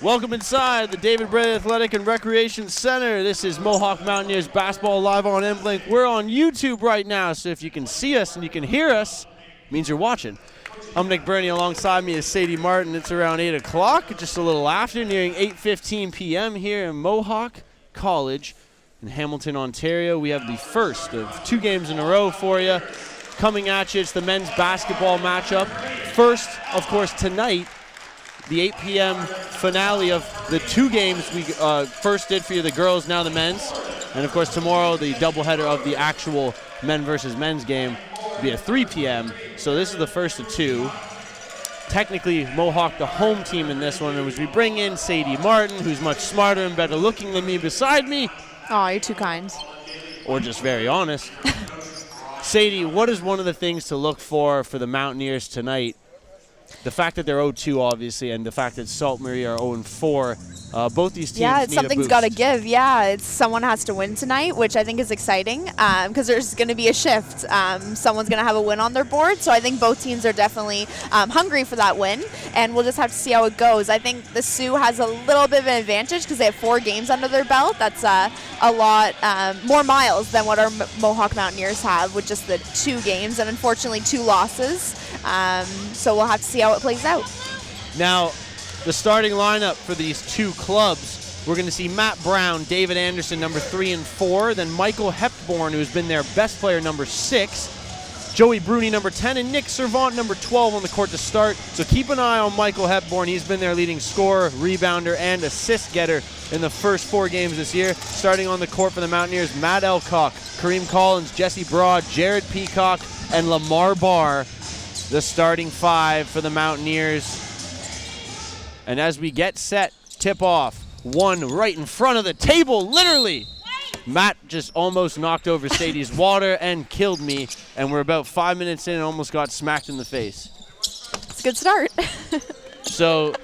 Welcome inside the David Bray Athletic and Recreation Center. This is Mohawk Mountaineers basketball live on MLink. We're on YouTube right now, so if you can see us and you can hear us, it means you're watching. I'm Nick Birnie. Alongside me is Sadie Martin. It's around 8 o'clock, just a little after, nearing 8:15 p.m. here in Mohawk College in Hamilton, Ontario. We have the first of 2 games in a row for you. Coming at you, it's the men's basketball matchup. First, of course, tonight, the 8 p.m. finale of the 2 games we first did for you, the girls, now the men's. And, of course, tomorrow, the doubleheader of the actual men versus men's game will be at 3 p.m. So this is the first of 2. Technically, Mohawk the home team in this one. And as we bring in Sadie Martin, who's much smarter and better looking than me beside me. Oh, you're too kind. Or just very honest. Sadie, what is one of the things to look for the Mountaineers tonight? The fact that they're 0-2, obviously, and the fact that Sault Marie are 0-4. Both these teams need something's got to give. Yeah, someone has to win tonight, which I think is exciting because there's going to be a shift. Someone's going to have a win on their board, so I think both teams are definitely hungry for that win, and we'll just have to see how it goes. I think the Sioux has a little bit of an advantage because they have 4 games under their belt. That's a lot more miles than what our Mohawk Mountaineers have with just the 2 games, and unfortunately 2 losses. So we'll have to see how it plays out. Now, the starting lineup for these 2 clubs, we're going to see Matt Brown, David Anderson, number 3 and 4, then Michael Hepburn, who's been their best player, number 6, Joey Birnie, number 10, and Nick Servant, number 12, on the court to start. So keep an eye on Michael Hepburn. He's been their leading scorer, rebounder, and assist getter in the first 4 games this year. Starting on the court for the Mountaineers, Matt Elcock, Kareem Collins, Jesse Broad, Jared Peacock, and Lamar Barr, the starting 5 for the Mountaineers. And as we get set, tip off, one right in front of the table, literally. Matt just almost knocked over Sadie's water and killed me, and we're about 5 minutes in and almost got smacked in the face. It's a good start. So,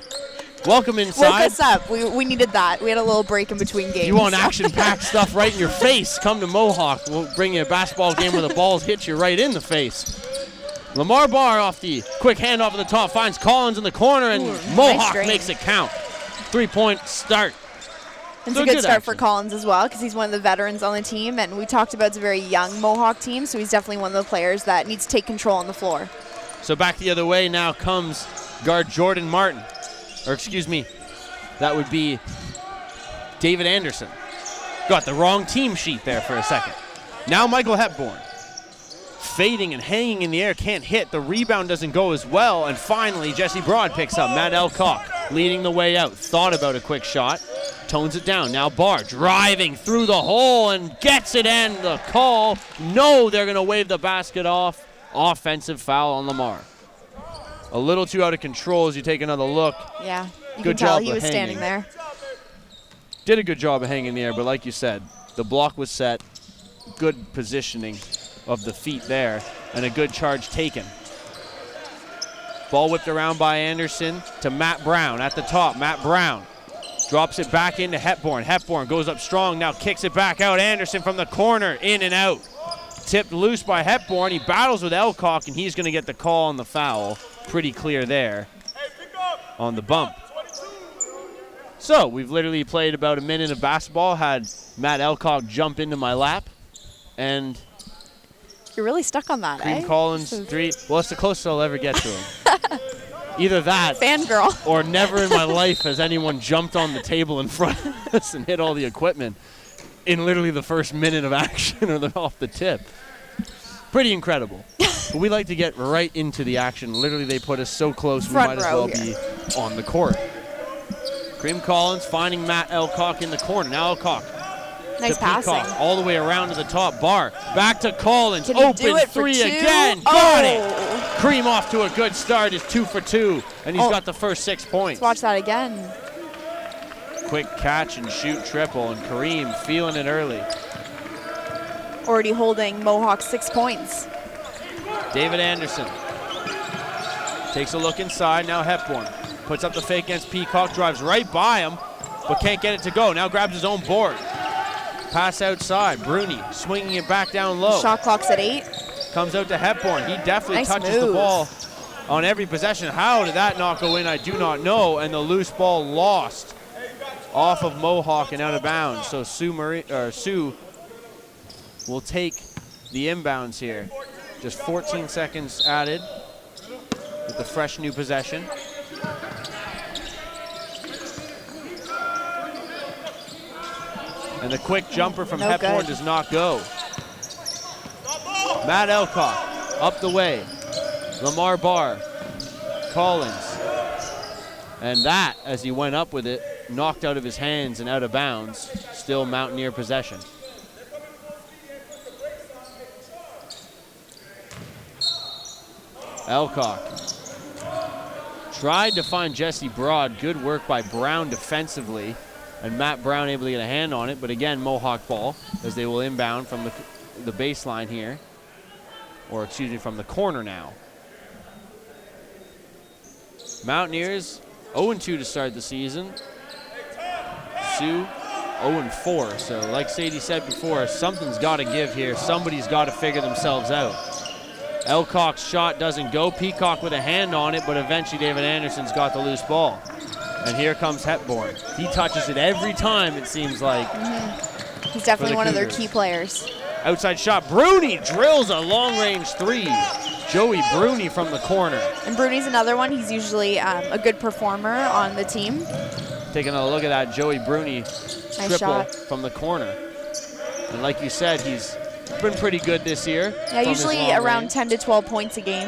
welcome inside. Woke us up. We needed that. We had a little break in between games. You want action-packed stuff right in your face? Come to Mohawk. We'll bring you a basketball game where the balls hit you right in the face. Lamar Barr off the quick handoff at the top, finds Collins in the corner, and Mohawk makes it count. 3-point start. It's a good start for Collins as well because he's one of the veterans on the team, and we talked about it's a very young Mohawk team, so he's definitely one of the players that needs to take control on the floor. So back the other way now comes guard Jordan Martin. Or excuse me, that would be David Anderson. Got the wrong team sheet there for a second. Now Michael Hepburn. Fading and hanging in the air, can't hit. The rebound doesn't go as well. And finally, Jesse Broad picks up. Matt Elcock leading the way out. Thought about a quick shot. Tones it down. Now Barr driving through the hole and gets it, and the call. No, they're going to wave the basket off. Offensive foul on Lamar. A little too out of control as you take another look. Yeah, you good can tell job he was hanging. standing there. Did a good job of hanging in the air, but like you said, the block was set. Good positioning of the feet there, and a good charge taken. Ball whipped around by Anderson to Matt Brown at the top. Matt Brown drops it back into Hepburn. Hepburn goes up strong, now kicks it back out. Anderson from the corner, in and out. Tipped loose by Hepburn. He battles with Elcock, and he's going to get the call on the foul. Pretty clear there on the bump. So we've literally played about a minute of basketball, had Matt Elcock jump into my lap, and you're really stuck on that, Kareem Collins, 3. Well, it's the closest I'll ever get to him. Either that, fangirl, or never in my life has anyone jumped on the table in front of us and hit all the equipment in literally the first minute of action or off the tip. Pretty incredible. But we like to get right into the action. Literally, they put us so close we might as well be on the court. Kareem Collins finding Matt Elcock in the corner. Now Elcock. Nice passing. All the way around to the top. Bar. Back to Collins. Open 3 again. Oh. Got it. Kareem off to a good start. Is 2 for 2. And he's got the first 6 points. Let's watch that again. Quick catch and shoot triple. And Kareem feeling it early. Already holding Mohawk 6 points. David Anderson takes a look inside. Now Hepburn puts up the fake against Peacock. Drives right by him. But can't get it to go. Now grabs his own board. Pass outside. Birnie swinging it back down low. Shot clock's at 8. Comes out to Hepburn. He definitely nice touches move. the ball on every possession. How did that not go in? I do not know. And the loose ball lost off of Mohawk and out of bounds. So Sue will take the inbounds here. Just 14 seconds added with the fresh new possession. And the quick jumper from Hepburn does not go. Matt Elcock up the way. Lamar Barr, Collins. And that, as he went up with it, knocked out of his hands and out of bounds. Still Mountaineer possession. Elcock tried to find Jesse Broad. Good work by Brown defensively. And Matt Brown able to get a hand on it. But again, Mohawk ball as they will inbound from the baseline here. Or excuse me, from the corner now. Mountaineers 0-2 to start the season. Sioux 0-4. So like Sadie said before, something's got to give here. Somebody's got to figure themselves out. Elcock's shot doesn't go. Peacock with a hand on it, but eventually David Anderson's got the loose ball. And here comes Hepburn. He touches it every time, it seems like. He's definitely one of their key players. Outside shot. Birnie drills a long-range three. Joey Birnie from the corner. And Birnie's another one. He's usually a good performer on the team. Taking a look at that Joey Birnie triple shot from the corner. And like you said, he's been pretty good this year. Yeah, usually around 10 to 12 points a game.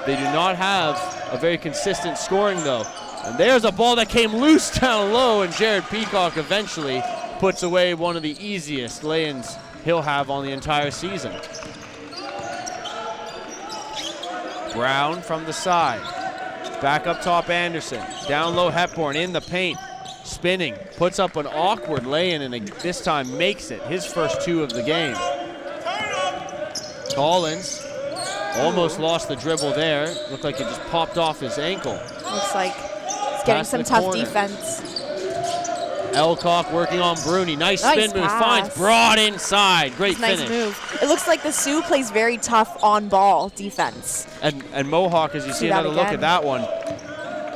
They do not have a very consistent scoring, though. And there's a ball that came loose down low, and Jared Peacock eventually puts away one of the easiest lay-ins he'll have on the entire season. Brown from the side. Back up top, Anderson. Down low, Hepburn in the paint. Spinning, puts up an awkward lay-in, and this time makes it. His first two of the game. Collins almost lost the dribble there. Looked like it just popped off his ankle. Looks like he's getting some tough defense. Elcock working on Birnie. Nice spin move. Finds Broad inside. Great finish. Nice move. It looks like the Sioux plays very tough on-ball defense. And Mohawk, as you see another look at that one,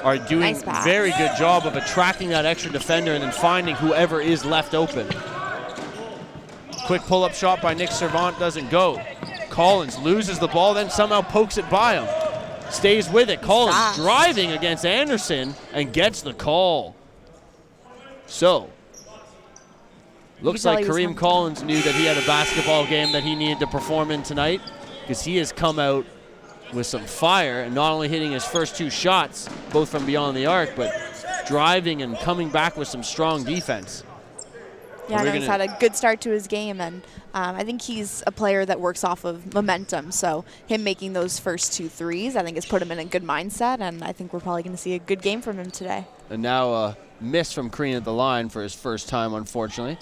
are doing a very good job of attracting that extra defender and then finding whoever is left open. Quick pull-up shot by Nick Servant doesn't go. Collins loses the ball, then somehow pokes it by him. Stays with it. Collins driving against Anderson and gets the call. So, looks like Kareem Collins knew that he had a basketball game that he needed to perform in tonight, because he has come out with some fire and not only hitting his first two shots, both from beyond the arc, but driving and coming back with some strong defense. Yeah, no, he's had a good start to his game, and I think he's a player that works off of momentum. So him making those first two threes, I think, has put him in a good mindset, and I think we're probably going to see a good game from him today. And now a miss from Crean at the line for his first time, unfortunately.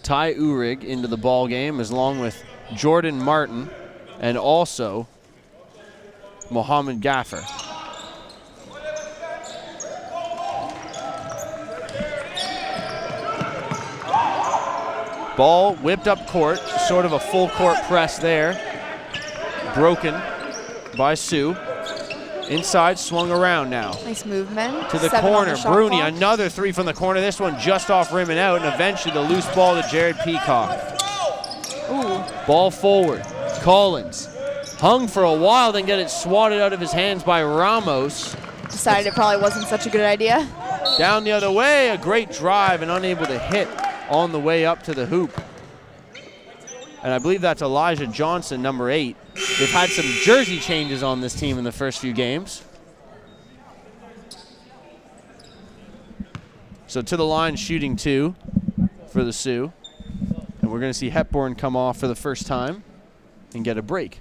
Ty Uhrig into the ball game, along with Jordan Martin and also Mohammed Gaffer. Ball whipped up court, sort of a full court press there. Broken by Sioux. Inside, swung around now. Nice movement. To the corner, Birnie, another three from the corner. This one just off rim and out, and eventually the loose ball to Jared Peacock. Ooh. Ball forward, Collins. Hung for a while, then get it swatted out of his hands by Ramos. Decided it probably wasn't such a good idea. Down the other way, a great drive and unable to hit on the way up to the hoop. And I believe that's Elijah Johnson, number 8. They've had some jersey changes on this team in the first few games. So to the line, shooting 2 for the Sioux. And we're going to see Hepburn come off for the first time and get a break.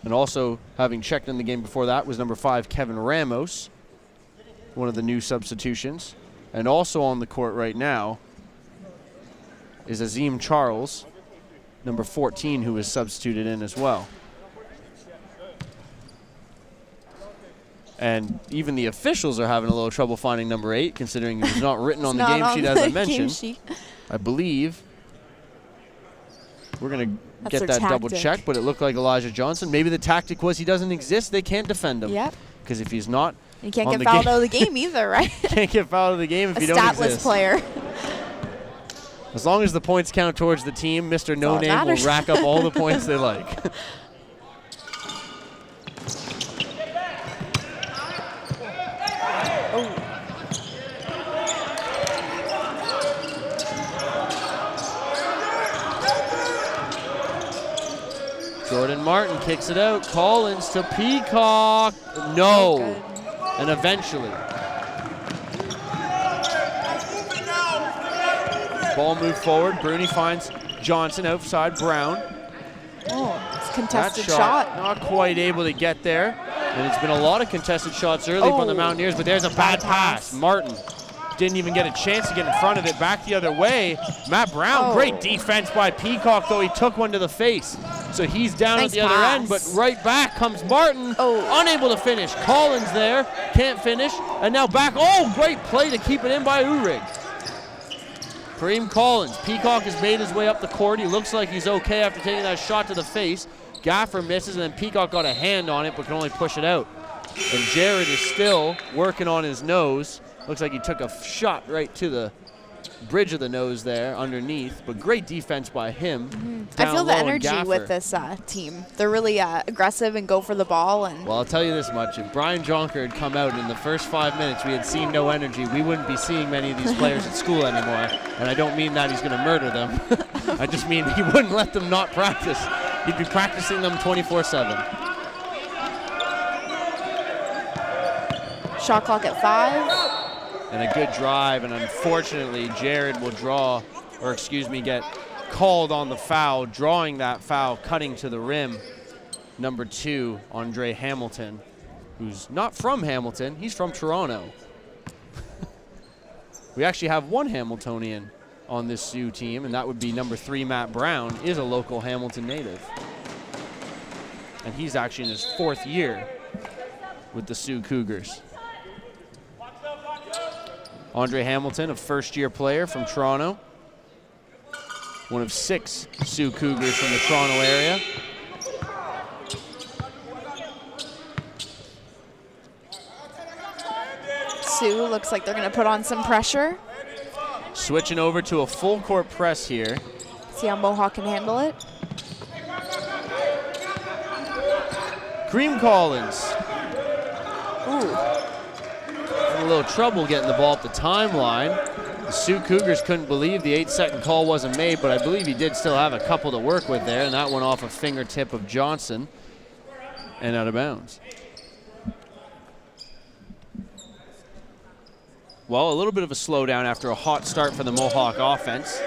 And also, having checked in the game before that, was number 5, Kevin Ramos, one of the new substitutions. And also on the court right now is Azim Charles, number 14, who is substituted in as well. And even the officials are having a little trouble finding number 8, considering it was not written on the game sheet, as I mentioned. I believe we're going to get that double check, but it looked like Elijah Johnson. Maybe the tactic was he doesn't exist, they can't defend him. Yep. Because if he's not, you can't get fouled out of the game either, right? Can't get fouled out of the game if you don't exist. A statless player. As long as the points count towards the team, Mr. No Name will rack up all the points they like. Jordan Martin kicks it out. Collins to Peacock. No. And eventually. Ball moved forward. Birnie finds Johnson outside Brown. Oh, it's a contested shot. Not quite able to get there. And it's been a lot of contested shots early from the Mountaineers, but there's a bad pass. Martin didn't even get a chance to get in front of it. Back the other way. Matt Brown, great defense by Peacock, though he took one to the face. So he's down at the other end, but right back comes Martin, unable to finish. Collins there, can't finish, and now back. Oh, great play to keep it in by Uhrig. Kareem Collins. Peacock has made his way up the court. He looks like he's okay after taking that shot to the face. Gaffer misses, and then Peacock got a hand on it, but can only push it out. And Jared is still working on his nose. Looks like he took a shot right to the bridge of the nose there underneath, but great defense by him. I feel the energy with this team. They're really aggressive and go for the ball. And well, I'll tell you this much. If Brian Jonker had come out in the first 5 minutes, we had seen no energy, we wouldn't be seeing many of these players at school anymore. And I don't mean that he's going to murder them. I just mean he wouldn't let them not practice. He'd be practicing them 24/7. Shot clock at 5. And a good drive, and unfortunately Jared will get called on the foul, drawing that foul, cutting to the rim. Number 2, Andre Hamilton, who's not from Hamilton, he's from Toronto. We actually have one Hamiltonian on this Sioux team, and that would be number 3, Matt Brown, is a local Hamilton native. And he's actually in his 4th year with the Sioux Cougars. Andre Hamilton, a first-year player from Toronto. One of 6 Sioux Cougars from the Toronto area. Sioux looks like they're going to put on some pressure. Switching over to a full-court press here. See how Mohawk can handle it. Kareem Collins. Ooh. A little trouble getting the ball up the timeline. The Sioux Cougars couldn't believe the 8-second call wasn't made, but I believe he did still have a couple to work with there, and that went off a fingertip of Johnson and out of bounds. Well, a little bit of a slowdown after a hot start for the Mohawk offense.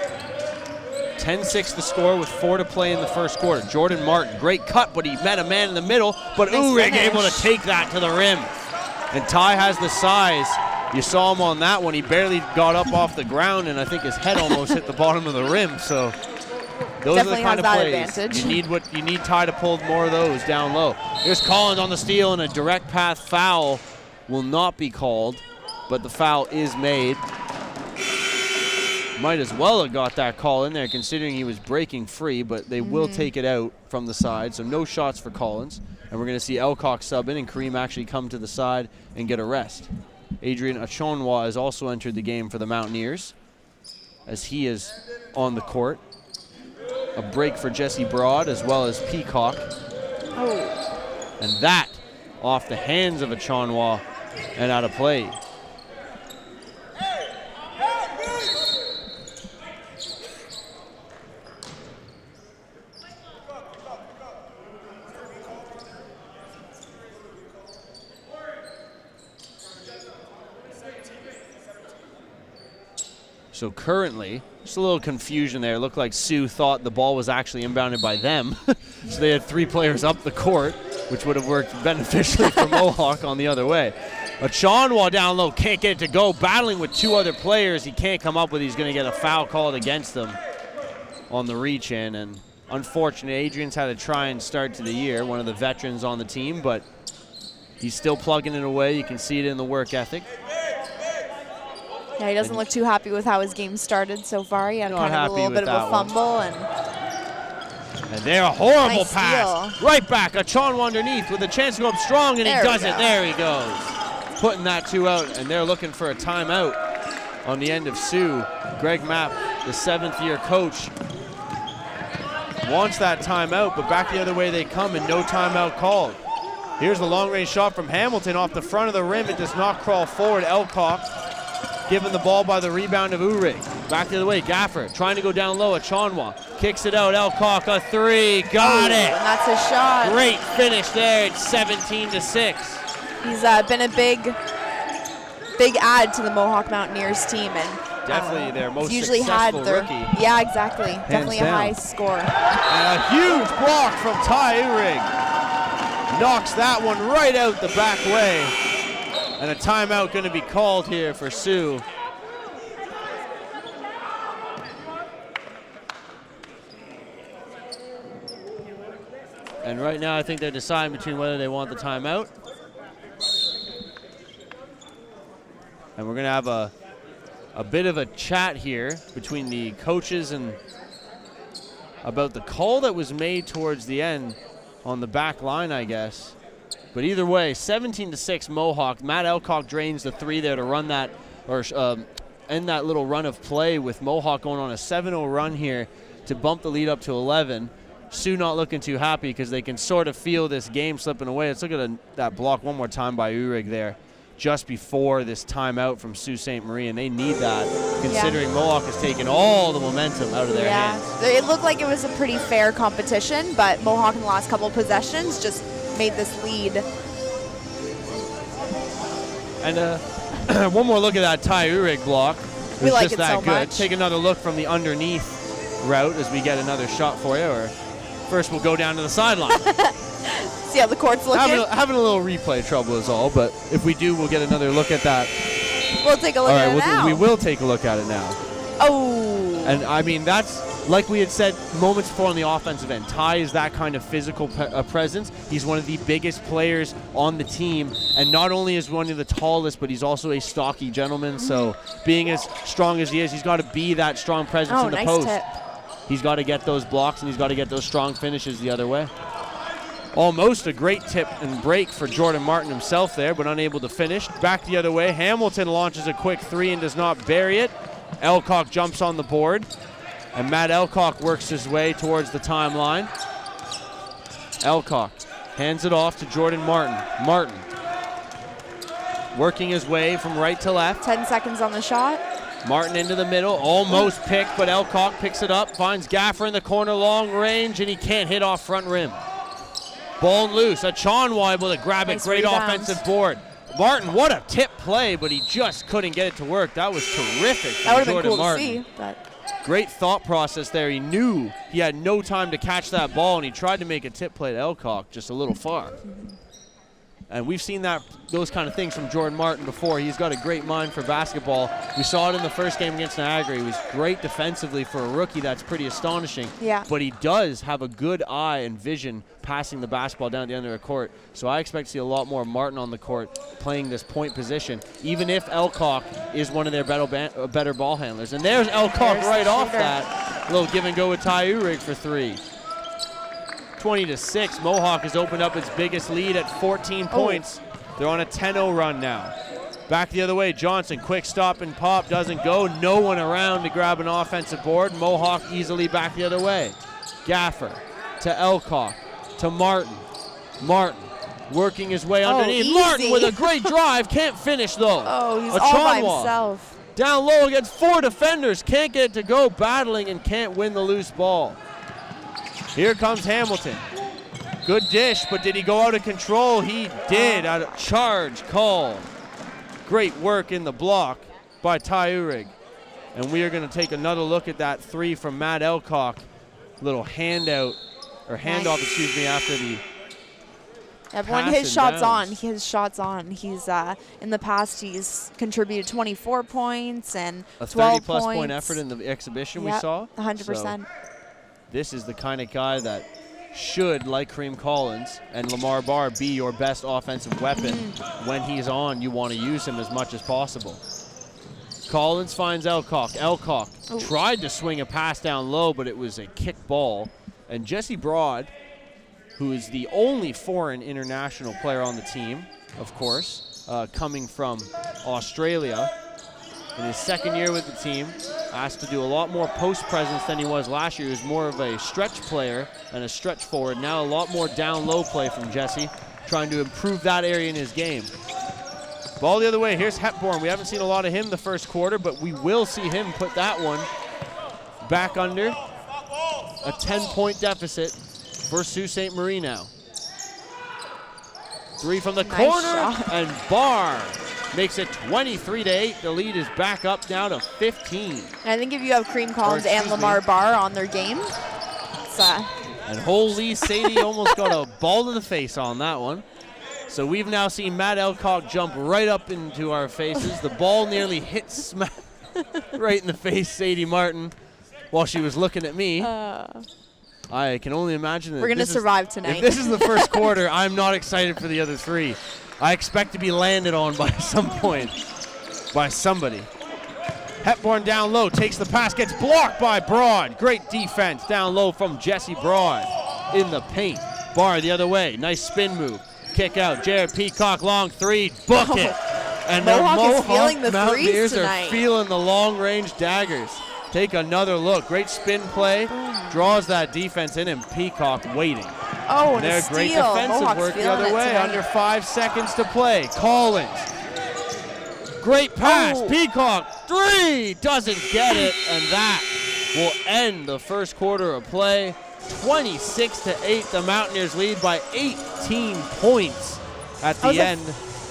10-6 the score with 4 to play in the first quarter. Jordan Martin, great cut, but he met a man in the middle, but Uhrig able to take that to the rim. And Ty has the size. You saw him on that one. He barely got up off the ground, and I think his head almost hit the bottom of the rim. So those are the kind of plays. You need Ty to pull more of those down low. Here's Collins on the steal, and a direct path foul will not be called, but the foul is made. Might as well have got that call in there considering he was breaking free, but they will take it out from the side, so no shots for Collins. And we're going to see Elcock sub in and Kareem actually come to the side and get a rest. Adrian Achonwa has also entered the game for the Mountaineers as he is on the court. A break for Jesse Broad as well as Peacock. And that off the hands of Achonwa and out of play. So currently, just a little confusion there. It looked like Sioux thought the ball was actually inbounded by them. So they had 3 players up the court, which would have worked beneficially for Mohawk on the other way. Achonwa down low, can't get it to go. Battling with 2 other players. He can't come up with, he's going to get a foul called against them on the reach in. And unfortunately, Adrian's had a trying start to the year, one of the veterans on the team, but he's still plugging it away. You can see it in the work ethic. Yeah, he doesn't look too happy with how his game started so far. He had kind of a little bit of a fumble. And And there, a horrible Nice pass. steal. Right back, Achonwa underneath with a chance to go up strong, and he does it. There he goes. Putting that 2 out, and they're looking for a timeout on the end of Sioux. Greg Mapp, the 7th-year coach, wants that timeout, but back the other way they come, and no timeout called. Here's the long-range shot from Hamilton off the front of the rim. It does not crawl forward. Elcock given the ball by the rebound of Uhrig. Back the other way, Gaffer trying to go down low. Achonwa kicks it out. Elcock, a 3, got it. And that's a shot. Great finish there. It's 17-6. He's been a big add to the Mohawk Mountaineers team, and definitely their most usually successful had their rookie. Yeah, exactly. Definitely a down. high score. And a huge block from Ty Uhrig. Knocks that one right out the back way. And a timeout going to be called here for Sioux. And right now I think they're deciding between whether they want the timeout. And we're going to have a bit of a chat here between the coaches and about the call that was made towards the end on the back line, I guess. But either way, 17-6 Mohawk. Matt Elcock drains the 3 there to run that, or end that little run of play with Mohawk going on a 7-0 run here to bump the lead up to 11. Sioux not looking too happy because they can sort of feel this game slipping away. Let's look at that block one more time by Uhrig there just before this timeout from Sault Ste. Marie, and they need that considering Mohawk has taken all the momentum out of their hands. It looked like it was a pretty fair competition, but Mohawk in the last couple of possessions just made this lead. And one more look at that Ty Uhrig block. It was like just it that so good. much. Take another look from the underneath route as we get another shot for you. Or first we'll go down to the sideline. See how the court's looking? Having a little replay trouble is all, but if we do, we'll get another look at that. We'll take a look at it now. We will take a look at it now. Oh. And I mean, that's like we had said moments before on the offensive end. Ty is that kind of physical presence. He's one of the biggest players on the team, and not only is one of the tallest, but he's also a stocky gentleman. So being as strong as he is, he's got to be that strong presence in the nice post. Tip. He's got to get those blocks, and he's got to get those strong finishes the other way. Almost a great tip and break for Jordan Martin himself there, but unable to finish. Back the other way, Hamilton launches a quick 3 and does not bury it. Elcock jumps on the board, and Matt Elcock works his way towards the timeline. Elcock hands it off to Jordan Martin. Martin working his way from right to left. 10 seconds on the shot. Martin into the middle, almost picked, but Elcock picks it up, finds Gaffer in the corner, long range, and he can't hit off front rim. Ball loose. Achonwa able to grab it. Great rebound. offensive board. Martin, what a tip play, but he just couldn't get it to work. That was terrific from That would have been Jordan cool Martin. to see. But Great thought process there. He knew he had no time to catch that ball, and he tried to make a tip play to Elcock just a little far. And we've seen those kind of things from Jordan Martin before. He's got a great mind for basketball. We saw it in the first game against Niagara. He was great defensively for a rookie. That's pretty astonishing. Yeah. But he does have a good eye and vision passing the basketball down the end of the court. So I expect to see a lot more Martin on the court playing this point position, even if Elcock is one of their better ball handlers. And there's Elcock right off that. Little give and go with Ty Uhrig for 3. 20-6. Mohawk has opened up its biggest lead at 14 points. They're on a 10-0 run now. Back the other way, Johnson, quick stop and pop, doesn't go. No one around to grab an offensive board. Mohawk easily back the other way. Gaffer to Elcock to Martin. Martin working his way underneath. Easy. Martin with a great drive, can't finish though. Oh, he's all by himself. Down low against 4 defenders, can't get it to go, battling and can't win the loose ball. Here comes Hamilton. Good dish, but did he go out of control? He did. Out of charge call. Great work in the block by Ty Uhrig. And we are going to take another look at that 3 from Matt Elcock. Little handoff, excuse me, after the When his shot's on, He's in the past he's contributed 24 points and a 12 30-plus points. point effort in the exhibition we saw. 100%. So this is the kind of guy that should, like Kareem Collins and Lamar Barr, be your best offensive weapon. When he's on, you want to use him as much as possible. Collins finds Elcock. Elcock tried to swing a pass down low, but it was a kick ball. And Jesse Broad, who is the only foreign international player on the team, of course, coming from Australia. In his second year with the team, asked to do a lot more post presence than he was last year. He was more of a stretch player and a stretch forward. Now a lot more down low play from Jesse, trying to improve that area in his game. Ball the other way. Here's Hepburn. We haven't seen a lot of him the first quarter, but we will see him put that one back under. A 10-point deficit for Sault Ste. Marie now. 3 from the corner, shot. And Barr makes it 23-8. The lead is back up now to 15. And I think if you have Cream Collins and Lamar Barr on their game, it's and holy, Sadie almost got a ball to the face on that one. So we've now seen Matt Elcock jump right up into our faces. The ball nearly hit smack right in the face Sadie Martin while she was looking at me. I can only imagine that we're going to survive tonight. If this is the first quarter, I'm not excited for the other 3. I expect to be landed on by some point by somebody. Hepburn down low, takes the pass, gets blocked by Broad. Great defense down low from Jesse Broad in the paint. Barr the other way, nice spin move. Kick out, Jared Peacock, long 3, book it. And the Mohawk is feeling the Mountaineers threes tonight. are feeling the long-range daggers. Take another look. Great spin play. Draws that defense in, and Peacock waiting. Oh, and there, a steal. great defensive Mohawk's work the feeling other it way. tonight. Under 5 seconds to play. Collins. Great pass. Oh. Peacock. 3. Doesn't get it, and that will end the first quarter of play. 26-8. The Mountaineers lead by 18 points at the end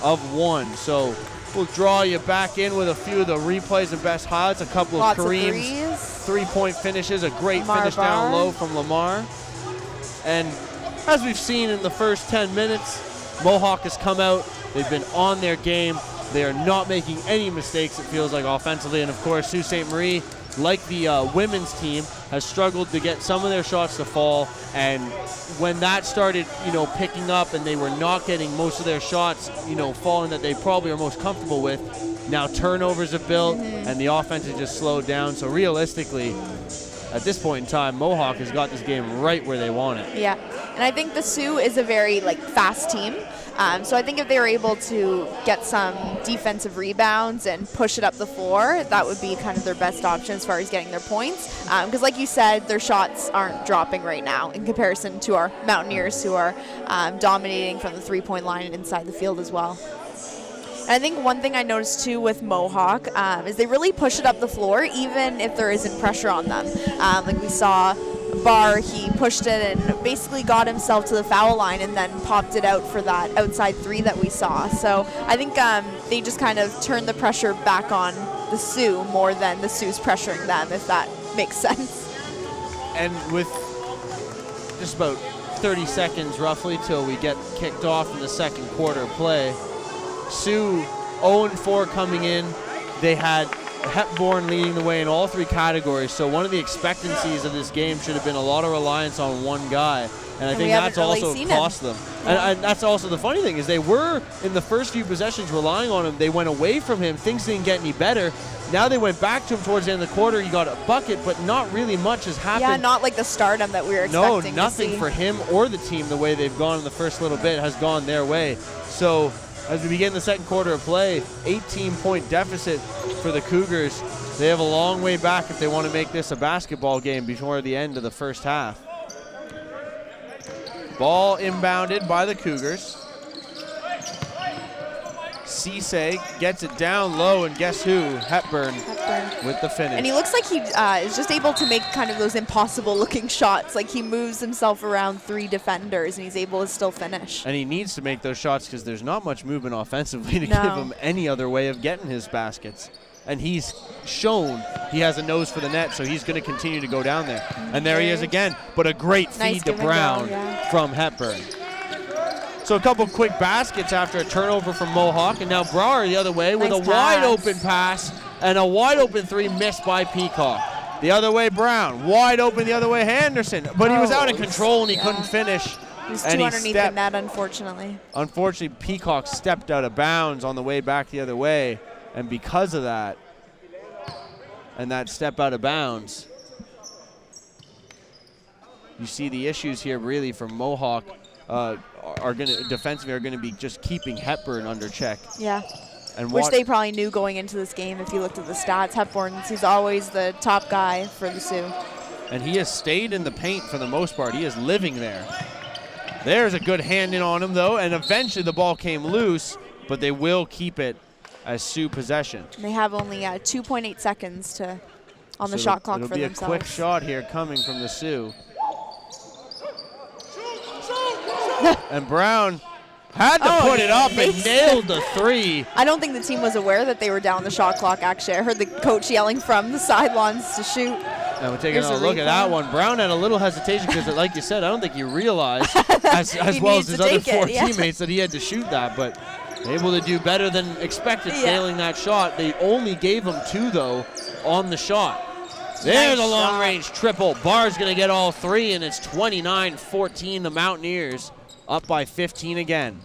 of 1. So we'll draw you back in with a few of the replays and best highlights. A couple of Kareem's three-point finishes. A great finish down low from Lamar. And as we've seen in the first 10 minutes, Mohawk has come out. They've been on their game. They are not making any mistakes, it feels like, offensively. And, of course, Sault Ste. Marie, like the women's team, has struggled to get some of their shots to fall. And when that started, picking up and they were not getting most of their shots, falling that they probably are most comfortable with, now turnovers have built and the offense has just slowed down. So realistically, at this point in time, Mohawk has got this game right where they want it. Yeah, and I think the Sioux is a very fast team. So I think if they were able to get some defensive rebounds and push it up the floor, that would be kind of their best option as far as getting their points. Because like you said, their shots aren't dropping right now in comparison to our Mountaineers, who are dominating from the three-point line and inside the field as well. And I think one thing I noticed too with Mohawk is they really push it up the floor even if there isn't pressure on them. Like we saw Barr, he pushed it and basically got himself to the foul line and then popped it out for that outside 3 that we saw. So I think they just kind of turned the pressure back on the Sioux more than the Sioux's pressuring them, if that makes sense. And with just about 30 seconds roughly till we get kicked off in the second quarter play, Sioux 0-4 coming in. They had Hepburn leading the way in all 3 categories, so one of the expectancies of this game should have been a lot of reliance on one guy, and I think that's also cost them. And that's also the funny thing is they were, in the first few possessions, relying on him. They went away from him. Things didn't get any better. Now they went back to him towards the end of the quarter. He got a bucket, but not really much has happened. Yeah, not like the stardom that we were expecting. No, nothing for him or the team. The way they've gone in the first little bit has gone their way. So as we begin the second quarter of play, 18-point deficit for the Cougars. They have a long way back if they want to make this a basketball game before the end of the first half. Ball inbounded by the Cougars. Cisse gets it down low, and guess who? Hepburn with the finish. And he looks like he is just able to make kind of those impossible-looking shots. Like he moves himself around 3 defenders, and he's able to still finish. And he needs to make those shots because there's not much movement offensively to give him any other way of getting his baskets. And he's shown he has a nose for the net, so he's going to continue to go down there. And there he is again, but a great feed to Brown from Hepburn. So a couple quick baskets after a turnover from Mohawk, and now Brouwer the other way with a wide open pass and a wide open 3 missed by Peacock. The other way Brown, wide open the other way Henderson, but he was out of control and he couldn't finish. He was too underneath the net, unfortunately. Unfortunately, Peacock stepped out of bounds on the way back the other way, and because of that, and that step out of bounds, you see the issues here really from Mohawk defensively are going to be just keeping Hepburn under check. Yeah. And which they probably knew going into this game if you looked at the stats. Hepburn, he's always the top guy for the Sioux. And he has stayed in the paint for the most part. He is living there. There's a good hand in on him, though, and eventually the ball came loose, but they will keep it as Sioux possession. And they have only 2.8 seconds on the shot clock for themselves. It'll be a quick shot here coming from the Sioux. And Brown had to put it up and nailed the three. I don't think the team was aware that they were down the shot clock, actually. I heard the coach yelling from the sidelines to shoot. And we're taking a look at that one. Brown had a little hesitation because, like you said, I don't think he realized, as well as his other four teammates, that he had to shoot that. But able to do better than expected, nailing that shot. They only gave him 2, though, on the shot. There's a long-range triple. Barr's going to get all 3, and it's 29-14. The Mountaineers up by 15 again.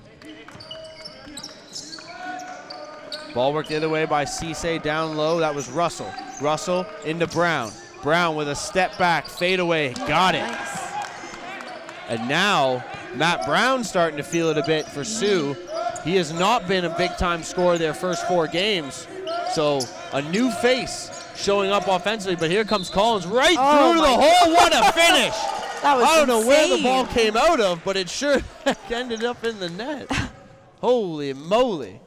Ball worked the other way by Cisse down low. That was Russell. Russell into Brown. Brown with a step back, fade away, got it. Nice. And now Matt Brown's starting to feel it a bit for Sioux. He has not been a big-time scorer their first 4 games. So a new face showing up offensively, but here comes Collins right through the hole. What a finish! That was I don't know where the insane. ball came out of, but it sure ended up in the net. Holy moly.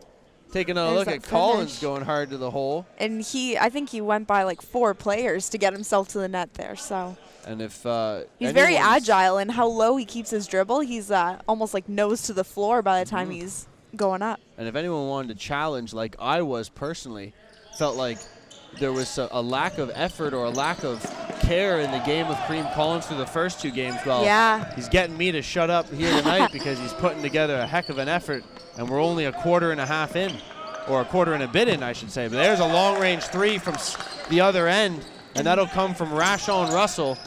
Taking a look at Collins going hard to the hole. And I think he went by like 4 players to get himself to the net there. So. And if he's very agile, and how low he keeps his dribble, he's almost like nose to the floor by the time he's going up. And if anyone wanted to challenge, like I was personally, felt like there was a lack of effort or a lack of care in the game with Kareem Collins through the first 2 games. Well, he's getting me to shut up here tonight because he's putting together a heck of an effort, and we're only a quarter and a half in, or a quarter and a bit in, I should say. But there's a long-range 3 from the other end, and that'll come from Rashawn Russell.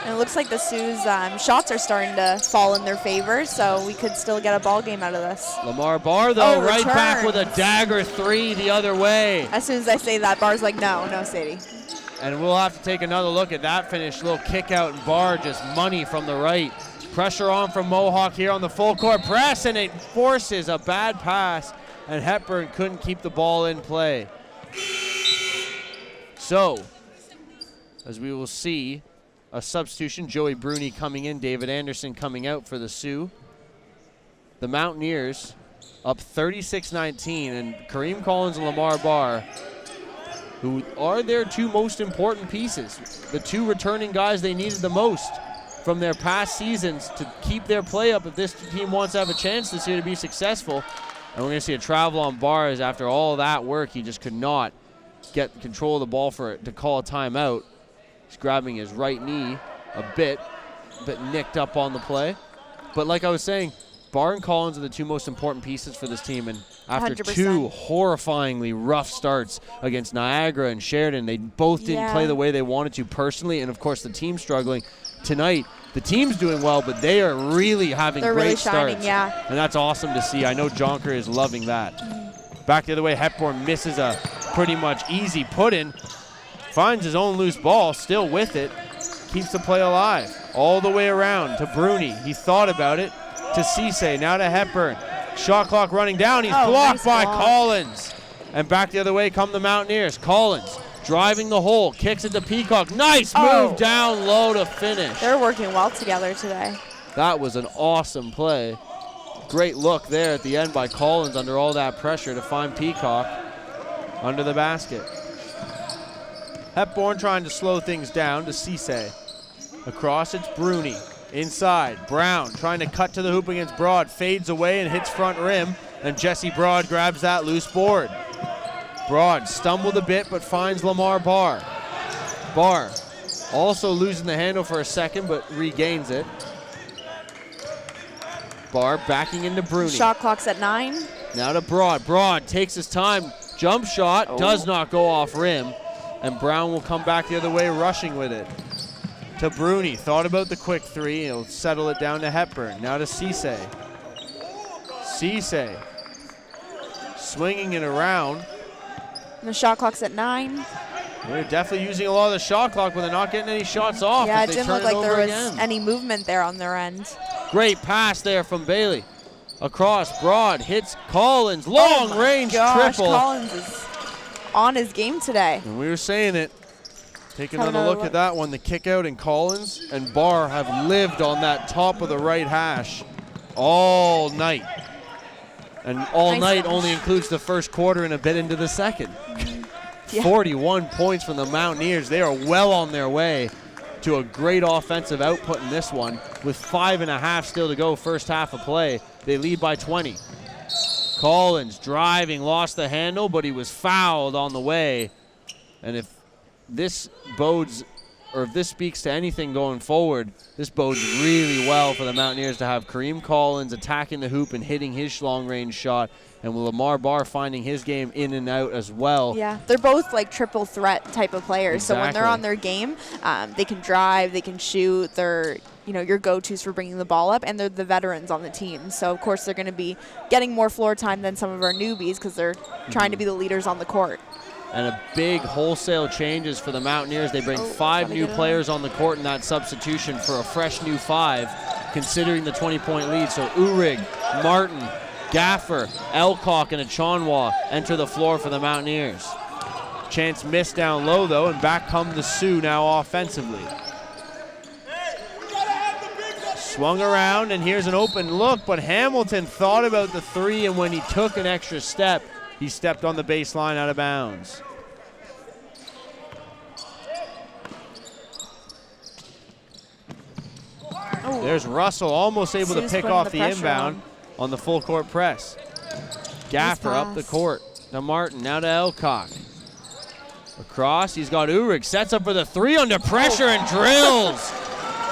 And it looks like the Sioux's shots are starting to fall in their favor, so we could still get a ball game out of this. Lamar Barr, though, right back with a dagger 3 the other way. As soon as I say that, Barr's like, no, Sadie. And we'll have to take another look at that finish. Little kick out, and Barr just money from the right. Pressure on from Mohawk here on the full court press, and it forces a bad pass, and Hepburn couldn't keep the ball in play. So, as we will see, a substitution, Joey Birnie coming in, David Anderson coming out for the Sioux. The Mountaineers up 36-19, and Kareem Collins and Lamar Barr, who are their 2 most important pieces, the 2 returning guys they needed the most from their past seasons to keep their play up if this team wants to have a chance this year to be successful. And we're going to see a travel on Barr, as after all that work, he just could not get control of the ball to call a timeout. He's grabbing his right knee a bit nicked up on the play. But like I was saying, Barr and Collins are the 2 most important pieces for this team. And after 100%. 2 horrifyingly rough starts against Niagara and Sheridan, they both didn't play the way they wanted to personally. And, of course, the team struggling. Tonight, the team's doing well, but they are really having great starts. And that's awesome to see. I know Jonker is loving that. Back the other way, Hepburn misses a pretty much easy put-in. Finds his own loose ball, still with it. Keeps the play alive. All the way around to Birnie. He thought about it. To Cisse, now to Hepburn. Shot clock running down. He's blocked by Collins. And back the other way come the Mountaineers. Collins driving the hole. Kicks it to Peacock. Nice move down low to finish. They're working well together today. That was an awesome play. Great look there at the end by Collins under all that pressure to find Peacock under the basket. Hepburn trying to slow things down to Cisse. Across, it's Birnie. Inside, Brown trying to cut to the hoop against Broad. Fades away and hits front rim. And Jesse Broad grabs that loose board. Broad stumbled a bit but finds Lamar Barr. Barr also losing the handle for a second but regains it. Barr backing into Birnie. Shot clock's at 9. Now to Broad. Broad takes his time. Jump shot does not go off rim. And Brown will come back the other way, rushing with it. To Birnie. Thought about the quick 3. He'll settle it down to Hepburn. Now to Cisse. Cisse swinging it around. And the shot clock's at 9. They're definitely using a lot of the shot clock, but they're not getting any shots off. Yeah, if it they didn't turn look like over there was again. any movement there on their end. Great pass there from Bailey. Across, Broad, hits Collins. Long range triple. Collins is on his game today. And we were saying it. Take another look at that one. The kick out, and Collins and Barr have lived on that top of the right hash all night. And all night only includes the first quarter and a bit into the second. Yeah. 41 points from the Mountaineers. They are well on their way to a great offensive output in this one. With 5.5 still to go, first half of play. They lead by 20. Collins driving, lost the handle, but he was fouled on the way. And if this bodes, or if this speaks to anything going forward, this bodes really well for the Mountaineers to have Kareem Collins attacking the hoop and hitting his long-range shot, and with Lamar Barr finding his game in and out as well. Yeah, they're both like triple threat type of players. Exactly. So when they're on their game, they can drive, they can shoot. They're your go-tos for bringing the ball up, and they're the veterans on the team. So of course they're going to be getting more floor time than some of our newbies because they're trying to be the leaders on the court. And a big wholesale changes for the Mountaineers. They bring 5 new players on the court in that substitution for a fresh new 5, considering the 20-point lead. So Uhrig, Martin, Gaffer, Elcock, and Achonwa enter the floor for the Mountaineers. Chance missed down low, though, and back come the Sioux now offensively. Swung around, and here's an open look, but Hamilton thought about the 3, and when he took an extra step, he stepped on the baseline out of bounds. There's Russell, almost able to pick off the inbound on the full court press. Gaffer up the court to Martin, now to Elcock. Across, he's got Uhrig, sets up for the 3 under pressure and drills.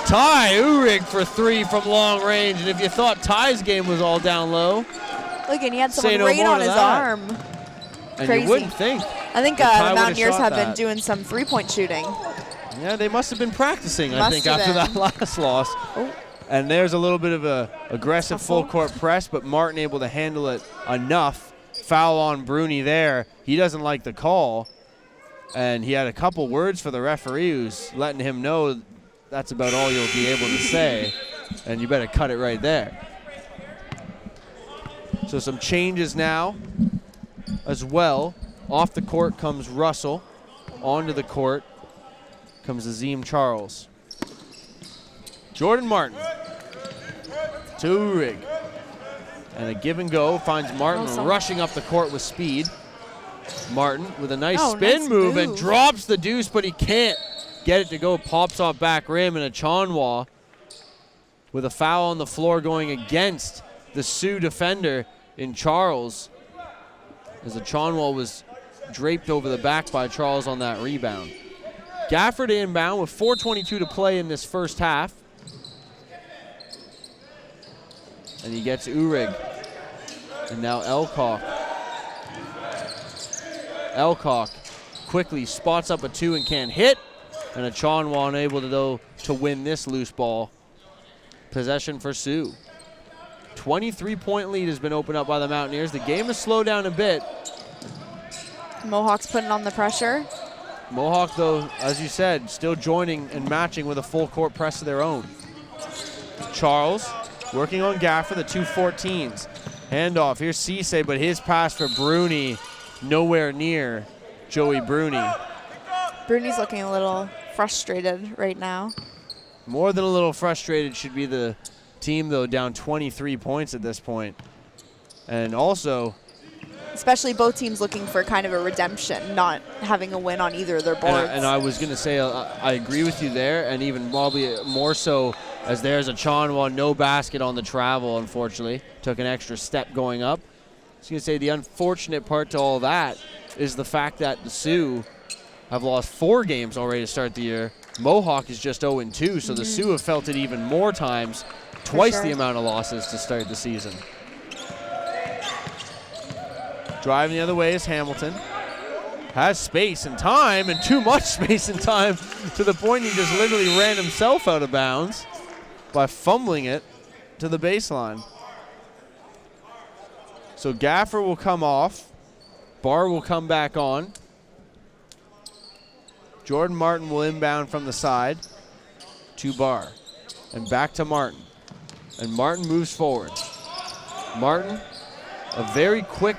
Ty Uhrig for 3 from long range, and if you thought Ty's game was all down low, look, and he had someone right on his arm. And Crazy. you wouldn't think. I think the Mountaineers have been doing some three-point shooting. Yeah, they must have been practicing, I think, after that last loss. Oh. And there's a little bit of a aggressive full-court press, but Martin able to handle it enough. Foul on Birnie there. He doesn't like the call. And he had a couple words for the referee who's letting him know that's about all you'll be able to say, and you better cut it right there. So some changes now as well. Off the court comes Russell. Onto the court comes Azim Charles. Jordan Martin to Uhrig. And a give and go finds Martin rushing up the court with speed. Martin with a nice spin move and drops the deuce, but he can't get it to go. Pops off back rim, and Achonwa with a foul on the floor going against the Sioux defender in Charles, as Achonwa was draped over the back by Charles on that rebound. Gafford inbound with 4:22 to play in this first half. And he gets Uhrig. And now Elcock. Elcock quickly spots up a 2 and can't hit. And Achonwa unable to win this loose ball. Possession for Sioux. 23-point lead has been opened up by the Mountaineers. The game has slowed down a bit. Mohawk's putting on the pressure. Mohawk, though, as you said, still joining and matching with a full court press of their own. Charles working on Gaffer, the 2-14s. Handoff, here's Cisse, but his pass for Birnie nowhere near Joey Birnie. Birnie's looking a little frustrated right now. More than a little frustrated should be the team, though, down 23 points at this point. And also, especially both teams looking for kind of a redemption, not having a win on either of their boards. And I was going to say, I agree with you there, and even probably more so as there's Achonwa, no basket on the travel, unfortunately. Took an extra step going up. I was going to say the unfortunate part to all that is the fact that the Sioux have lost 4 games already to start the year. Mohawk is just 0-2, so the Sioux have felt it even more times, twice the amount of losses to start the season. Driving the other way is Hamilton. Has space and time, and too much space and time, to the point he just literally ran himself out of bounds by fumbling it to the baseline. So Gaffer will come off. Barr will come back on. Jordan Martin will inbound from the side to Barr. And back to Martin. And Martin moves forward. Martin, a very quick,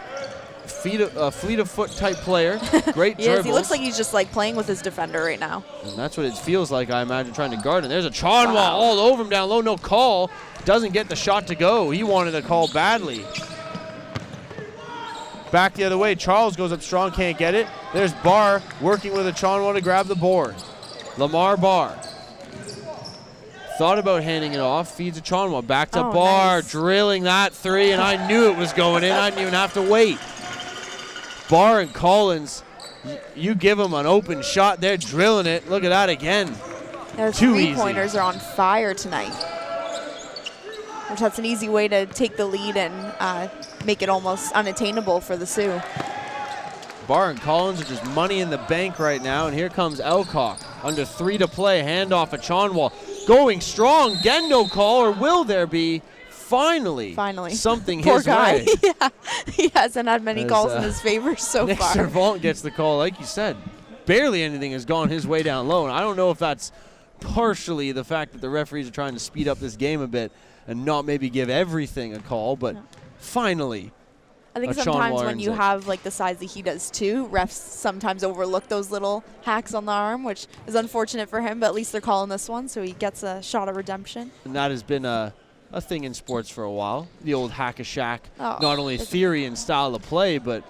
fleet of foot type player. Great dribbles. He looks like he's just like playing with his defender right now. And that's what it feels like, I imagine, trying to guard. And there's a Chonwa all over him down low. No call. Doesn't get the shot to go. He wanted a call badly. Back the other way. Charles goes up strong, can't get it. There's Barr working with a Chonwa to grab the board. Lamar Barr. Thought about handing it off. Feeds a Chonwa. Back to Barr. Nice. Drilling that three, and I knew it was going in. I didn't even have to wait. Barr and Collins, you give them an open shot. They're drilling it. Look at that again. Their three-pointers are on fire tonight. Which that's an easy way to take the lead and make it almost unattainable for the Sioux. Barr and Collins are just money in the bank right now, and here comes Elcock. Under 3 to play, handoff at Chonwa. Going strong, again no call, or will there be? Finally something Poor his guy. way. Yeah, he hasn't had many calls in his favor so Nick far. Servant gets the call, like you said. Barely anything has gone his way down low, and I don't know if that's partially the fact that the referees are trying to speed up this game a bit and not maybe give everything a call, but finally. I think sometimes when you have like the size that he does too, refs sometimes overlook those little hacks on the arm, which is unfortunate for him, but at least they're calling this one, so he gets a shot of redemption. And that has been a thing in sports for a while, the old hack-a-shack. Not only theory and style of play, but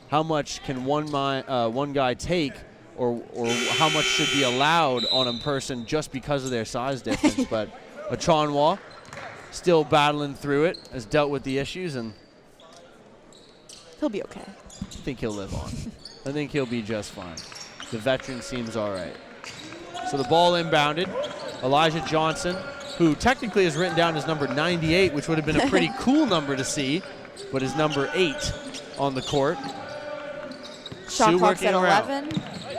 how much can one guy take, or how much should be allowed on a person just because of their size difference. But Chonwa still battling through it, has dealt with the issues, and he'll be okay. I think he'll live on. I think he'll be just fine. The veteran seems all right. So the ball inbounded. Elijah Johnson, who technically is written down as number 98, which would have been a pretty cool number to see, but is number 8 on the court. Shot clock's at 11.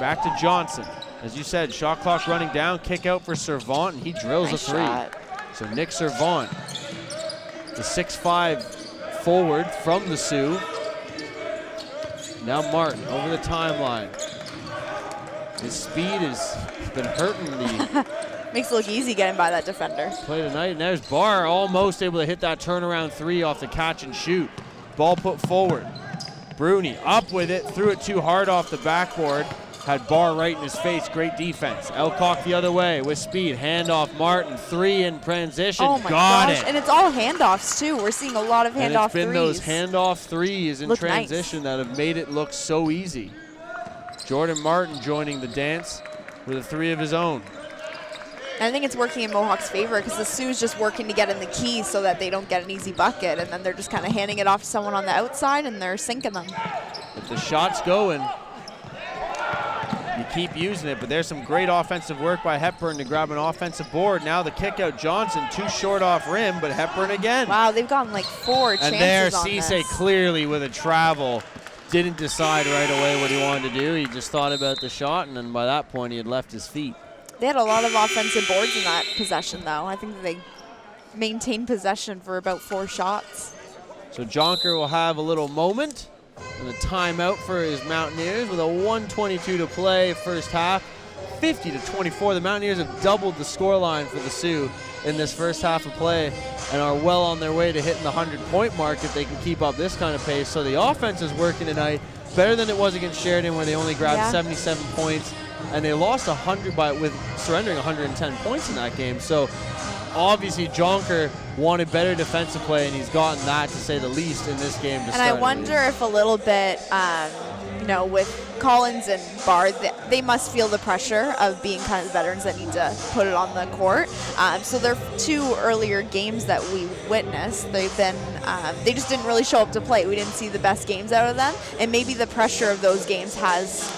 Back to Johnson. As you said, shot clock running down, kick out for Servant, and he drills a three. Shot. So Nick Servant, the 6'5" forward from the Sioux. Now Martin over the timeline. His speed has been hurting the makes it look easy getting by that defender. Play tonight, and there's Barr almost able to hit that turnaround three off the catch and shoot. Ball put forward. Birnie up with it, threw it too hard off the backboard. Had Barr right in his face, great defense. Elcock the other way with speed, handoff Martin, three in transition, oh my got gosh. it. And it's all handoffs too. We're seeing a lot of handoff threes. And it's been those handoff threes in transition that have made it look so easy. Jordan Martin joining the dance with a three of his own. And I think it's working in Mohawk's favor because the Sioux's just working to get in the key so that they don't get an easy bucket, and then they're just kind of handing it off to someone on the outside and they're sinking them. If the shot's going, you keep using it, but there's some great offensive work by Hepburn to grab an offensive board. Now the kick out Johnson, too short off rim, but Hepburn again. Wow, they've gotten like 4 chances on this. And there Cisse clearly with a travel. Didn't decide right away what he wanted to do. He just thought about the shot, and then by that point he had left his feet. They had a lot of offensive boards in that possession, though. I think they maintained possession for about 4 shots. So Jonker will have a little moment and a timeout for his Mountaineers with a 1:22 to play first half. 50-24. The Mountaineers have doubled the scoreline for the Sioux in this first half of play and are well on their way to hitting the 100-point mark if they can keep up this kind of pace. So the offense is working tonight better than it was against Sheridan, where they only grabbed 77 points. And they lost 100 with surrendering 110 points in that game. So obviously Jonker wanted better defensive play, and he's gotten that, to say the least, in this game. And I wonder if a little bit, you know, with Collins and Barr, they must feel the pressure of being kind of the veterans that need to put it on the court. So their 2 earlier games that we witnessed, they've been, they just didn't really show up to play. We didn't see the best games out of them, and maybe the pressure of those games has,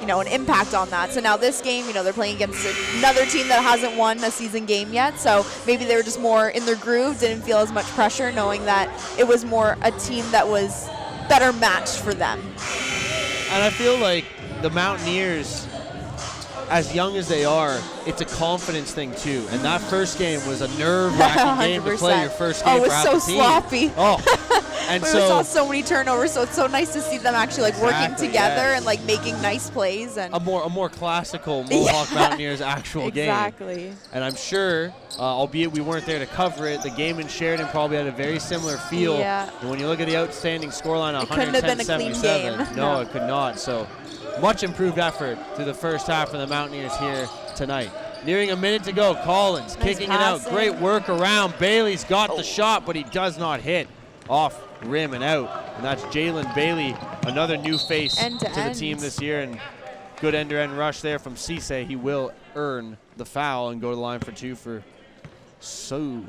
you know, an impact on that. So now this game, you know, they're playing against another team that hasn't won a season game yet. So maybe they were just more in their groove, didn't feel as much pressure, knowing that it was more a team that was better matched for them. And I feel like the Mountaineers, as young as they are, it's a confidence thing too. And that first game was a nerve-wracking game to play your first game for half the team. It was so sloppy. Oh, And we so saw so many turnovers, so it's so nice to see them actually like working Exactly, together yes. and like making nice plays and a more classical Mohawk Mountaineers actual game. exactly. And I'm sure, albeit we weren't there to cover it, the game in Sheridan probably had a very similar feel. Yeah. And when you look at the outstanding scoreline, It couldn't have been a clean 110-77, game. no, it could not. So much improved effort through the first half for the Mountaineers here tonight. Nearing a minute to go, Collins Nice kicking it out. passing. Great work around. Bailey's got the shot, but he does not hit. Off rim and out. And that's Jalen Bailey, another new face End to the end. team this year. And good end-to-end rush there from Cisse. He will earn the foul and go to the line for two for Sault.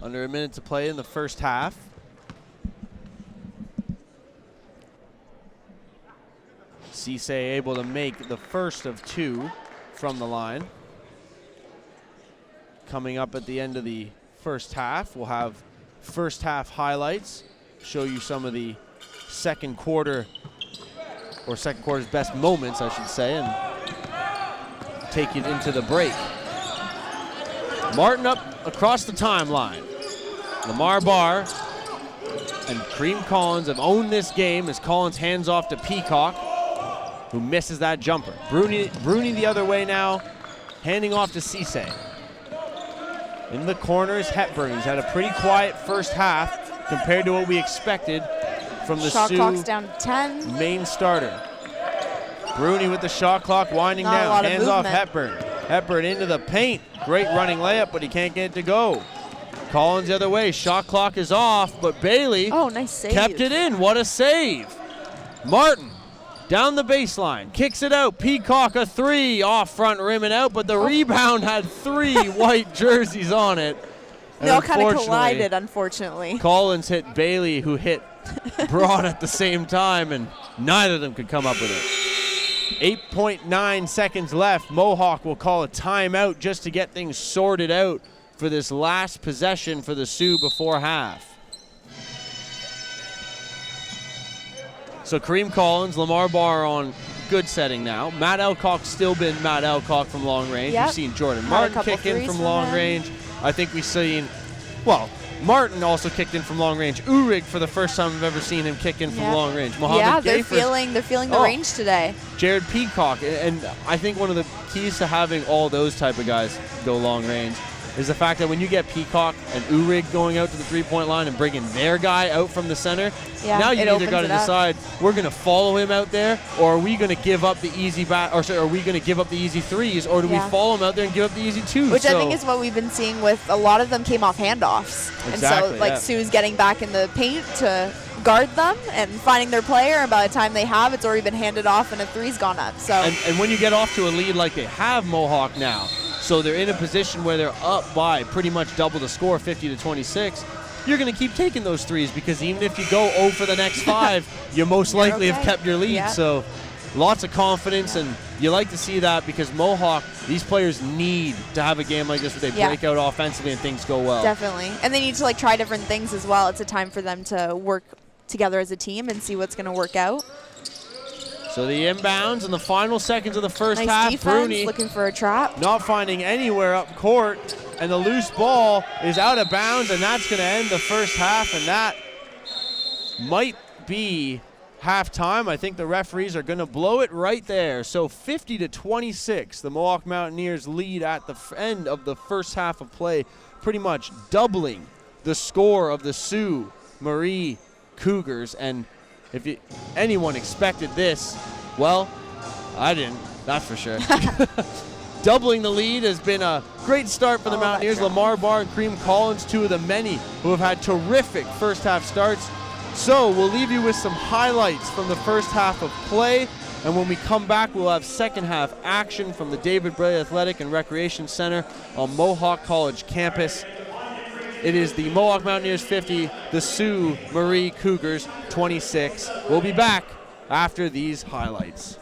Under a minute to play in the first half. Cisse able to make the first of two from the line. Coming up at the end of the first half, we'll have first half highlights, show you some of the second quarter's best moments, I should say, and take you into the break. Martin up across the timeline. Lamar Barr and Kareem Collins have owned this game as Collins hands off to Peacock, who misses that jumper. Birnie the other way now, handing off to Cisse. In the corner is Hepburn. He's had a pretty quiet first half compared to what we expected from the Shot clock's Sioux down to 10. main starter. Birnie with the shot clock winding Not a down. lot of Hands off movement. Hepburn. Hepburn into the paint. Great running layup, but he can't get it to go. Collins the other way. Shot clock is off, but Bailey Oh, nice save. kept it in. What a save. Martin down the baseline. Kicks it out. Peacock a three. Off front rim and out, but the rebound had three white jerseys on it. They all kind of unfortunately, collided, unfortunately. Collins hit Bailey, who hit Braun at the same time, and neither of them could come up with it. 8.9 seconds left. Mohawk will call a timeout just to get things sorted out for this last possession for the Sioux before half. So Kareem Collins, Lamar Barr on good setting now. Matt Elcock's still been Matt Elcock from long range. Yep. We've seen Jordan Had a Martin couple kick in threes from from long him. range. I think we've seen, well, Martin also kicked in from long range. Uhrig for the first time I've ever seen him kick in from Yeah. long range. Mohammed Yeah, they're Gayford, feeling the range today. Jared Peacock, and I think one of the keys to having all those type of guys go long range is the fact that when you get Peacock and Uhrig going out to the three-point line and bringing their guy out from the center, Yeah, now you it either opens got to it up. decide we're going to follow him out there, or are we going to give up the easy are we going to give up the easy threes, or do Yeah. we follow him out there and give up the easy twos? Which I So- think is what we've been seeing with a lot of them came off handoffs. Exactly, and so like yeah. Sioux's getting back in the paint to guard them and finding their player, and by the time they have, it's already been handed off and a three's gone up. So And when you get off to a lead like they have Mohawk now, so they're in a position where they're up by pretty much double the score, 50-26, you're going to keep taking those threes, because even if you go 0 for the next 5, you most likely have okay. kept your lead. Yeah. So lots of confidence, and you like to see that, because Mohawk, these players need to have a game like this where they Yeah. break out offensively and things go well. definitely. And they need to like try different things as well. It's a time for them to work together as a team and see what's going to work out. So the inbounds in the final seconds of the first Nice half, defense, Birnie looking for a trap. not finding anywhere up court, and the loose ball is out of bounds, and that's going to end the first half, and that might be halftime. I think the referees are going to blow it right there. So 50-26, the Mohawk Mountaineers lead at the end of the first half of play, pretty much doubling the score of the Sioux Marie Cougars. And if anyone expected this, well, I didn't, that's for sure. Doubling the lead has been a great start for the Mountaineers. that's right. Lamar Barr and Kareem Collins, two of the many who have had terrific first half starts. So we'll leave you with some highlights from the first half of play. And when we come back, we'll have second half action from the David Bray Athletic and Recreation Center on Mohawk College campus. It is the Mohawk Mountaineers 50, the Sioux Marie Cougars 26. We'll be back after these highlights.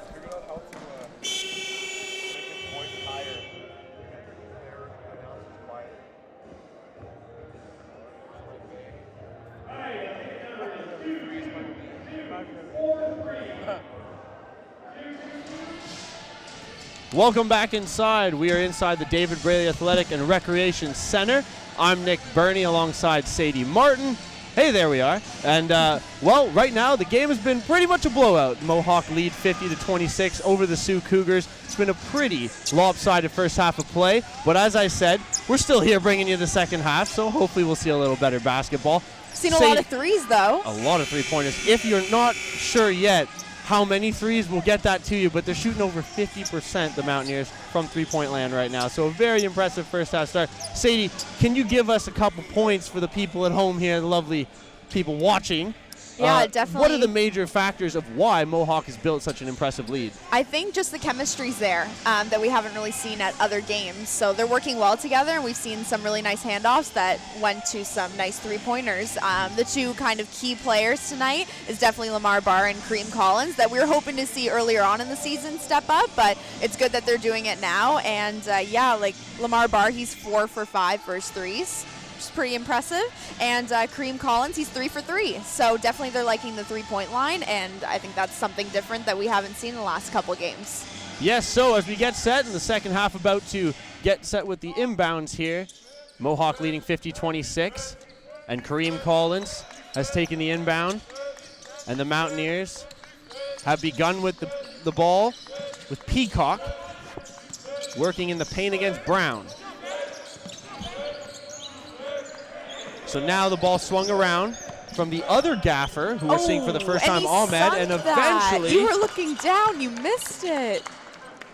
Welcome back inside. We are inside the David Braley Athletic and Recreation Center. I'm Nick Birnie alongside Sadie Martin. Hey, there we are. And, well, right now the game has been pretty much a blowout. Mohawk lead 50-26 over the Sioux Cougars. It's been a pretty lopsided first half of play. But as I said, we're still here bringing you the second half, so hopefully we'll see a little better basketball. Seen a lot of threes, though. A lot of three-pointers. If you're not sure yet how many threes, we'll get that to you, but they're shooting over 50%, the Mountaineers, from three-point land right now. So a very impressive first half start. Sadie, can you give us a couple points for the people at home here, the lovely people watching? Yeah, definitely. What are the major factors of why Mohawk has built such an impressive lead? I think just the chemistry's there that we haven't really seen at other games. So they're working well together, and we've seen some really nice handoffs that went to some nice three-pointers. The two kind of key players tonight is definitely Lamar Barr and Kareem Collins that we were hoping to see earlier on in the season step up, but it's good that they're doing it now. And, yeah, like Lamar Barr, he's 4 for 5 for his threes, which is pretty impressive. And Kareem Collins, he's 3 for 3. So definitely they're liking the three-point line, and I think that's something different that we haven't seen in the last couple of games. Yes, so as we get set in the second half, about to get set with the inbounds here, Mohawk leading 50-26, and Kareem Collins has taken the inbound, and the Mountaineers have begun with the ball with Peacock working in the paint against Brown. So now the ball swung around from the other gaffer, who we're seeing for the first time, Ahmed, and eventually you were looking down, you missed it.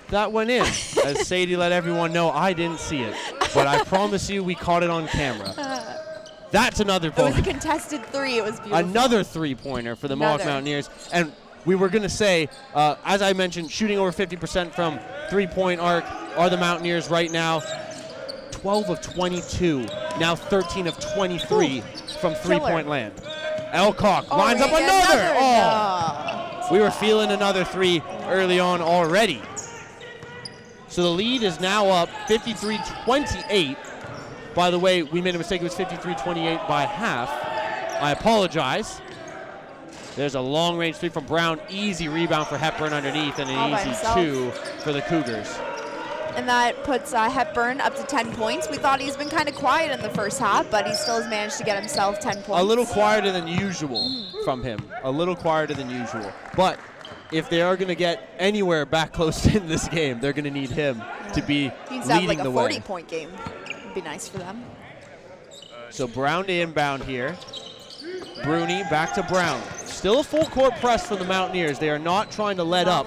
That went in. As Sadie let everyone know, I didn't see it, but I promise you we caught it on camera. That's another ball. It was a contested three. It was beautiful. Another three-pointer for the Mohawk Mountaineers. And we were going to say, as I mentioned, shooting over 50% from three-point arc are the Mountaineers right now. 12 of 22, now 13 of 23 from three-point land. Elcock lines up another. Oh, we were feeling another three early on already. So the lead is now up 53-28. By the way, we made a mistake. It was 53-28 by half. I apologize. There's a long-range three from Brown. Easy rebound for Hepburn underneath, and an easy two for the Cougars. And that puts Hepburn up to 10 points. We thought he's been kind of quiet in the first half, but he still has managed to get himself 10 points. A little quieter than usual from him. A little quieter than usual. But if they are going to get anywhere back close in this game, they're going to need him to be leading the way. Like a 40-point game would be nice for them. So Brown to inbound here. Birnie back to Brown. Still a full court press for the Mountaineers. They are not trying to let up.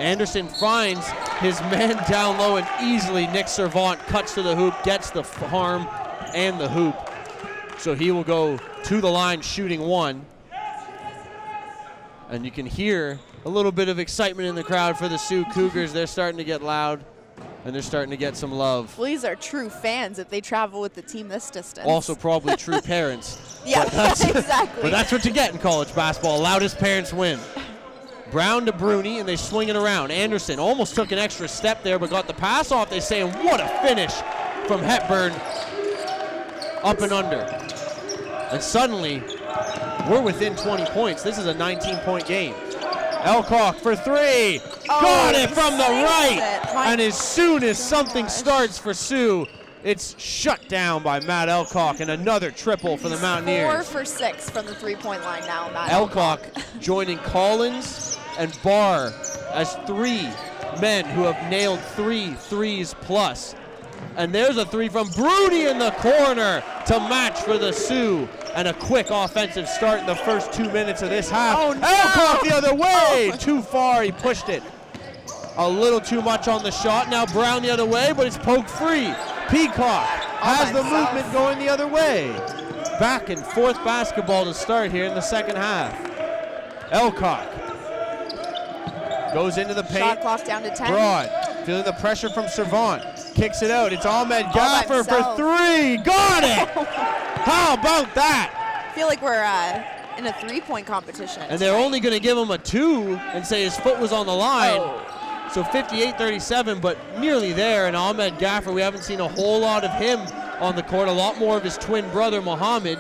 Anderson finds his man down low, and easily Nick Servant cuts to the hoop, gets the harm and the hoop. So he will go to the line shooting one. And you can hear a little bit of excitement in the crowd for the Sioux Cougars. They're starting to get loud, and they're starting to get some love. Well, these are true fans if they travel with the team this distance. Also probably true parents. Yeah, exactly. But that's what you get in college basketball. Loudest parents win. Brown to Birnie, and they swing it around. Anderson almost took an extra step there, but got the pass off. They say, and what a finish from Hepburn. Up and under. And suddenly, we're within 20 points. This is a 19-point game. Elcock for three. Got it from the right. And as soon as something starts for Sioux, it's shut down by Matt Elcock, and another triple for the Mountaineers. 4 for 6 from the three-point line now, Matt Elcock joining Collins and Barr as three men who have nailed 3 threes plus. And there's a three from Birnie in the corner to match for the Sioux. And a quick offensive start in the first 2 minutes of this half. Oh, no. Elcock the other way. Too far. He pushed it. A little too much on the shot. Now Brown the other way, but it's poked free. Peacock has the movement going the other way. Back and forth basketball to start here in the second half. Elcock goes into the paint. Shot clock down to 10. Broad, feeling the pressure from Servant. Kicks it out. It's Ahmed Gaffer for three. Got it! How about that? I feel like we're in a three-point competition. And they're only going to give him a 2 and say his foot was on the line. So 58-37, but nearly there. And Ahmed Gaffer, we haven't seen a whole lot of him on the court. A lot more of his twin brother, Mohammed.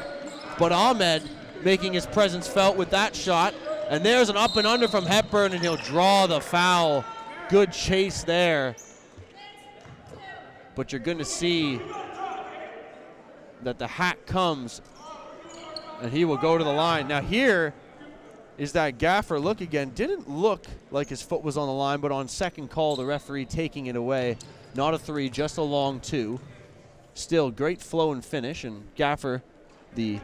But Ahmed making his presence felt with that shot. And there's an up and under from Hepburn, and he'll draw the foul good chase there. But you're going to see that the hack comes, and he will go to the line. Now here is that gaffer look again. Didn't look like his foot was on the line, but on second call, the referee taking it away. Not a 3, just a long 2. Still great flow and finish, and Gaffer, the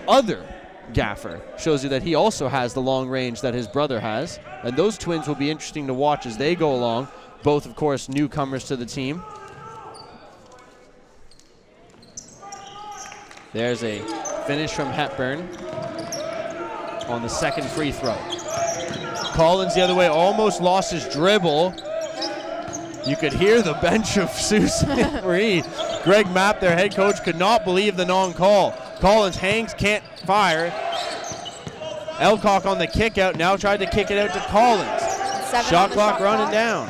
other Gaffer, shows you that he also has the long range that his brother has. And those twins will be interesting to watch as they go along. Both, of course, newcomers to the team. There's a finish from Hepburn on the second free throw. Collins the other way, almost lost his dribble. You could hear the bench of Sault Ste. Marie. Greg Mapp, their head coach, could not believe the non-call. Collins hangs, can't fire. Elcock on the kick out, now tried to kick it out to Collins. Shot clock running down.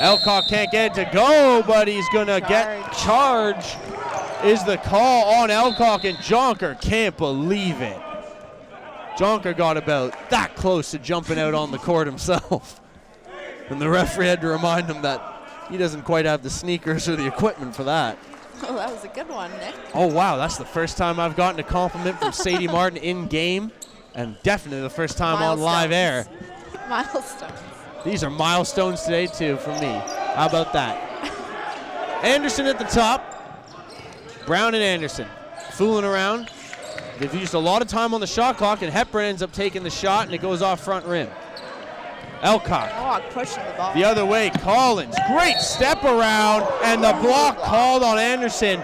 Elcock can't get it to go, but he's gonna get charged. Is the call on Elcock, and Jonker can't believe it. Jonker got about that close to jumping out on the court himself. And the referee had to remind him that he doesn't quite have the sneakers or the equipment for that. Oh, that was a good one, Nick. Oh, wow, that's the first time I've gotten a compliment from Sadie Martin in game, and definitely the first time on live air. Milestones. These are milestones today, too, for me. How about that? Anderson at the top. Brown and Anderson fooling around. They've used a lot of time on the shot clock, and Hepburn ends up taking the shot, and it goes off front rim. Elcock. Mohawk pushing the ball. The other way, Collins. Great step around, and the block called on Anderson.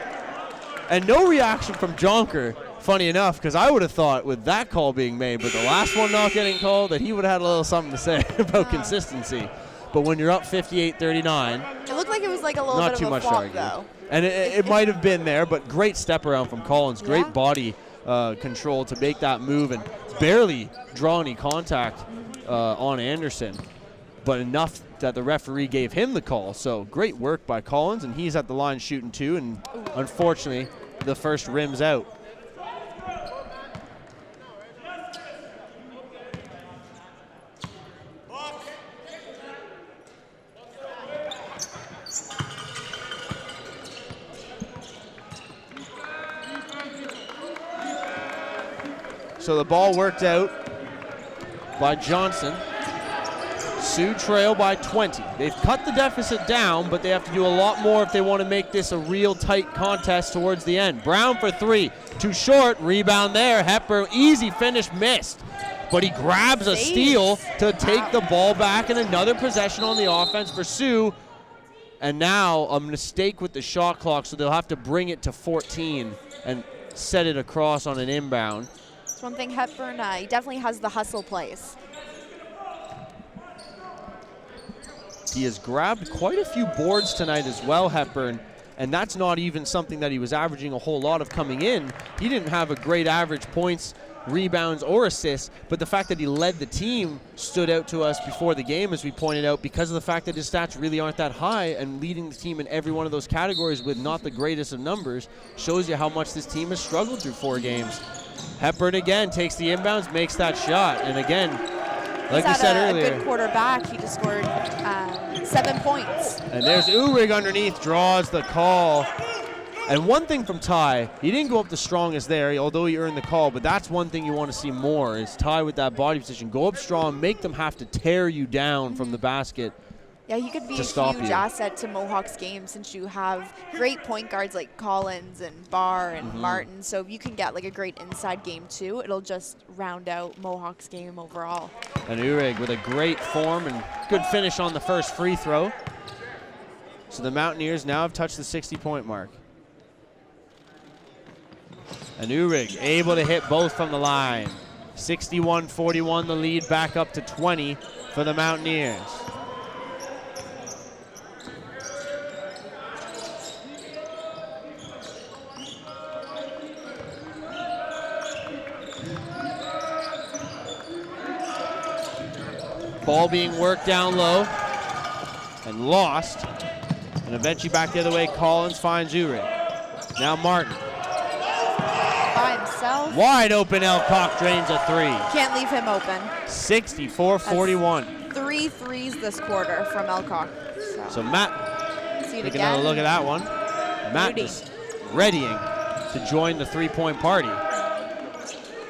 And no reaction from Jonker, funny enough, because I would have thought with that call being made, but the last one not getting called, that he would have had a little something to say about consistency. But when you're up 58-39. It looked like it was like a little not bit too of a much flop, to argue. though. And it might have been there, but great step around from Collins. Great body control to make that move and barely draw any contact on Anderson, but enough that the referee gave him the call. So great work by Collins, and he's at the line shooting 2, and unfortunately the first rim's out. So the ball worked out by Johnson. Sioux trail by 20. They've cut the deficit down, but they have to do a lot more if they want to make this a real tight contest towards the end. Brown for 3, too short, rebound there. Hepburn, easy finish, missed. But he grabs a steal to take the ball back, and another possession on the offense for Sioux. And now a mistake with the shot clock, so they'll have to bring it to 14 and set it across on an inbound. That's one thing Hepburn, he definitely has the hustle plays. He has grabbed quite a few boards tonight as well, Hepburn, and that's not even something that he was averaging a whole lot of coming in. He didn't have a great average points, rebounds, or assists, but the fact that he led the team stood out to us before the game, as we pointed out, because of the fact that his stats really aren't that high, and leading the team in every one of those categories with not the greatest of numbers shows you how much this team has struggled through 4 games. Hepburn again takes the inbounds, makes that shot, and again, like we said earlier, a good quarterback. He just scored 7 points. And there's Uhrig underneath, draws the call. And one thing from Ty, he didn't go up the strongest there, although he earned the call, but that's one thing you want to see more is Ty with that body position. Go up strong, make them have to tear you down from the basket. Yeah, he could be a huge asset to Mohawk's game since you have great point guards like Collins and Barr and Martin. So if you can get like a great inside game too, it'll just round out Mohawk's game overall. And Uhrig with a great form and good finish on the first free throw. So the Mountaineers now have touched the 60-point mark. And Uhrig able to hit both from the line. 61-41 the lead, back up to 20 for the Mountaineers. Ball being worked down low and lost. And eventually back the other way, Collins finds Uhrig. Now Martin. by himself. Wide open, Elcock drains a three. Can't leave him open. 64-41. 3 threes this quarter from Elcock. So Matt, see it take another look at that one. Matt Rudy. is readying to join the three-point party.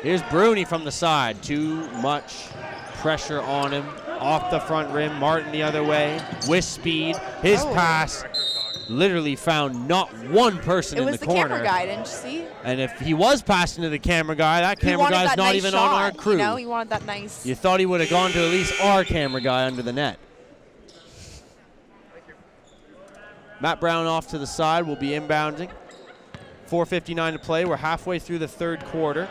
Here's Birnie from the side. Too much pressure on him. Off the front rim, Martin the other way. With speed, his pass literally found not one person in the corner. It was the camera guy, didn't you see? And if he was passing to the camera guy, that camera guy's not even on our crew. You know, he wanted that nice. You thought he would have gone to at least our camera guy under the net. Matt Brown off to the side will be inbounding. 4:59 to play. We're halfway through the third quarter.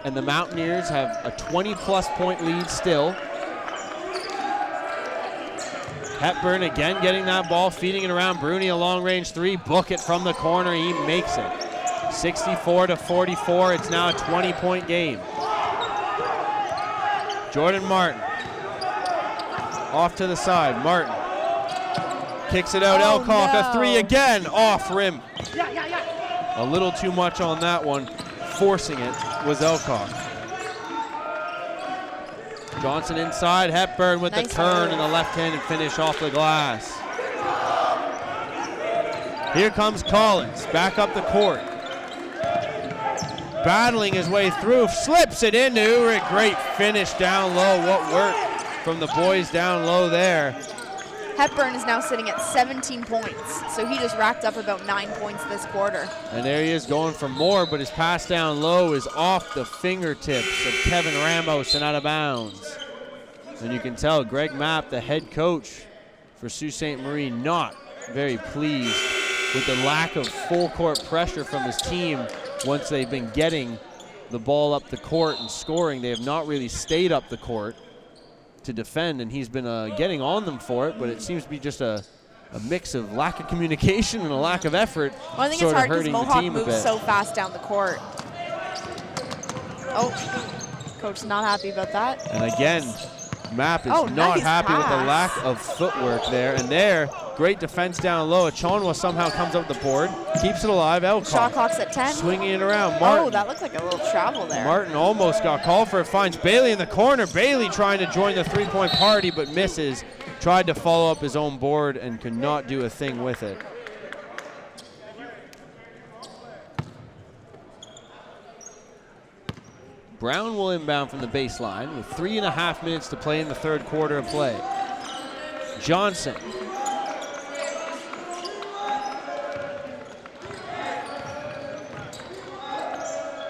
And the Mountaineers have a 20-plus point lead still. Hepburn again getting that ball, feeding it around. Birnie, a long-range three. Book it from the corner. He makes it. 64-44. It's now a 20-point game. Jordan Martin. Off to the side. Martin. Kicks it out. Elcock, a three again. Off rim. A little too much on that one. Forcing it was Elcock. Johnson inside. Hepburn with the turn and the left-handed finish off the glass. Here comes Collins. Back up the court. Battling his way through. Slips it into Ulrich. Great finish down low. What work from the boys down low there. Hepburn is now sitting at 17 points, so he just racked up about 9 points this quarter. And there he is going for more, but his pass down low is off the fingertips of Kevin Ramos and out of bounds. And you can tell Greg Mapp, the head coach for Sault Ste. Marie, not very pleased with the lack of full court pressure from his team once they've been getting the ball up the court and scoring. They have not really stayed up the court to defend, and he's been getting on them for it, but it seems to be just a mix of lack of communication and a lack of effort. Well, I think it's hard because Mohawk moves so fast down the court. Oh, coach is not happy about that. And again, Mapp is not happy with the lack of footwork there. And there, great defense down low. Achonwa somehow comes up the board, keeps it alive. Elcock shot clock's at 10. Swinging it around. Martin. Oh, that looked like a little travel there. Martin almost got called for it. Finds Bailey in the corner. Bailey trying to join the three-point party, but misses. Tried to follow up his own board and could not do a thing with it. Brown will inbound from the baseline with 3.5 minutes to play in the third quarter of play. Johnson.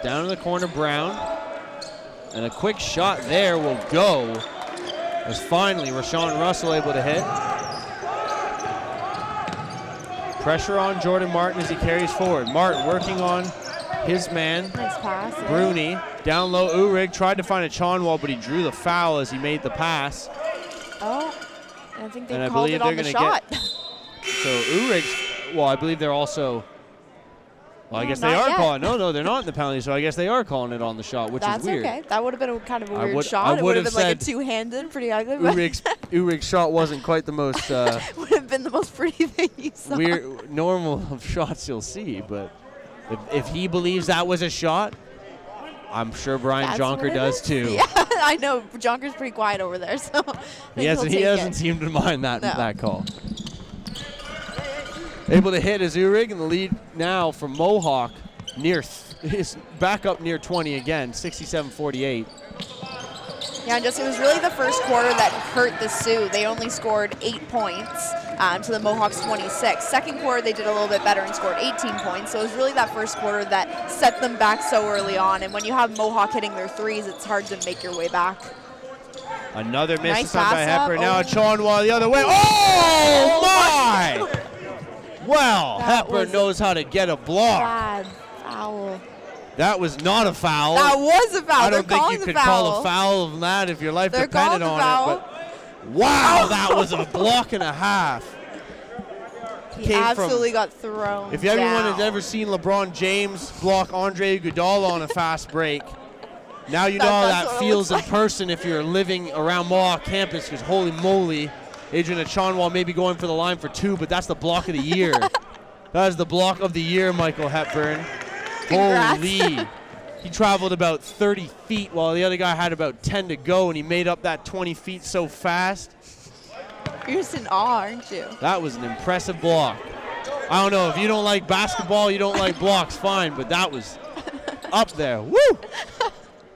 Down in the corner, Brown. And a quick shot there will go. As finally Rashawn Russell able to hit. Pressure on Jordan Martin as he carries forward. Martin working on his man. Nice pass. Birnie. Down low, Uhrig tried to find a Chonwall, but he drew the foul as he made the pass. Oh, and I think they called it on the shot. So Uhrig, well, I believe they're also, well, I guess they are calling. No, they're not in the penalty, so I guess they are calling it on the shot, which is weird. That's okay. That would have been a kind of a weird shot. It would have been like a two-handed, pretty ugly. Uhrig's shot wasn't quite the most. Would have been the most pretty thing you saw. Weird, normal of shots you'll see, but if he believes that was a shot, I'm sure Brian Jonker does too. Yeah, I know. Jonker's pretty quiet over there, so he hasn't seemed to mind that call. Able to hit is Uhrig, and the lead now for Mohawk is back up near 20 again, 67-48. Yeah, it was really the first quarter that hurt the Sioux. They only scored 8 points to the Mohawks 26. Second quarter, they did a little bit better and scored 18 points. So it was really that first quarter that set them back so early on. And when you have Mohawk hitting their threes, it's hard to make your way back. Another miss by Hepburn. Now Chonwa the other way. Oh, my! Well, Hepburn knows how to get a block. Bad foul. That was not a foul. That was a foul. I don't think you could call a foul of that if your life depended on it. But wow, that was a block and a half. He absolutely got thrown. If everyone has ever seen LeBron James block Andre Iguodala on a fast break, now you know how that feels in person if you're living around Mohawk campus, because holy moly, Adrian Achonwa may be going for the line for 2, but that's the block of the year. That is the block of the year, Michael Hepburn. Congrats. Holy. He traveled about 30 feet while the other guy had about 10 to go, and he made up that 20 feet so fast. You're just in awe, aren't you? That was an impressive block. I don't know, if you don't like basketball, you don't like blocks, fine, but that was up there. Woo!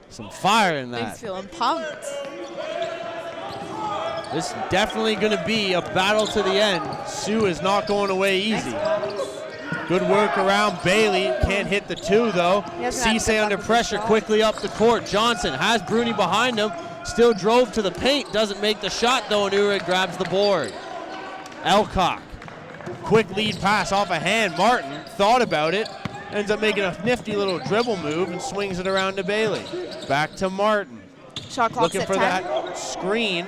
Some fire in that. He's feeling pumped. This is definitely going to be a battle to the end. Sue is not going away easy. Good work around Bailey. Can't hit the two, though. Cisse under pressure, quickly up the court. Johnson has Birnie behind him. Still drove to the paint. Doesn't make the shot, though, and Uhrig grabs the board. Elcock. Quick lead pass off a hand. Martin thought about it. Ends up making a nifty little dribble move and swings it around to Bailey. Back to Martin. Shot clock's Looking at for 10. that screen.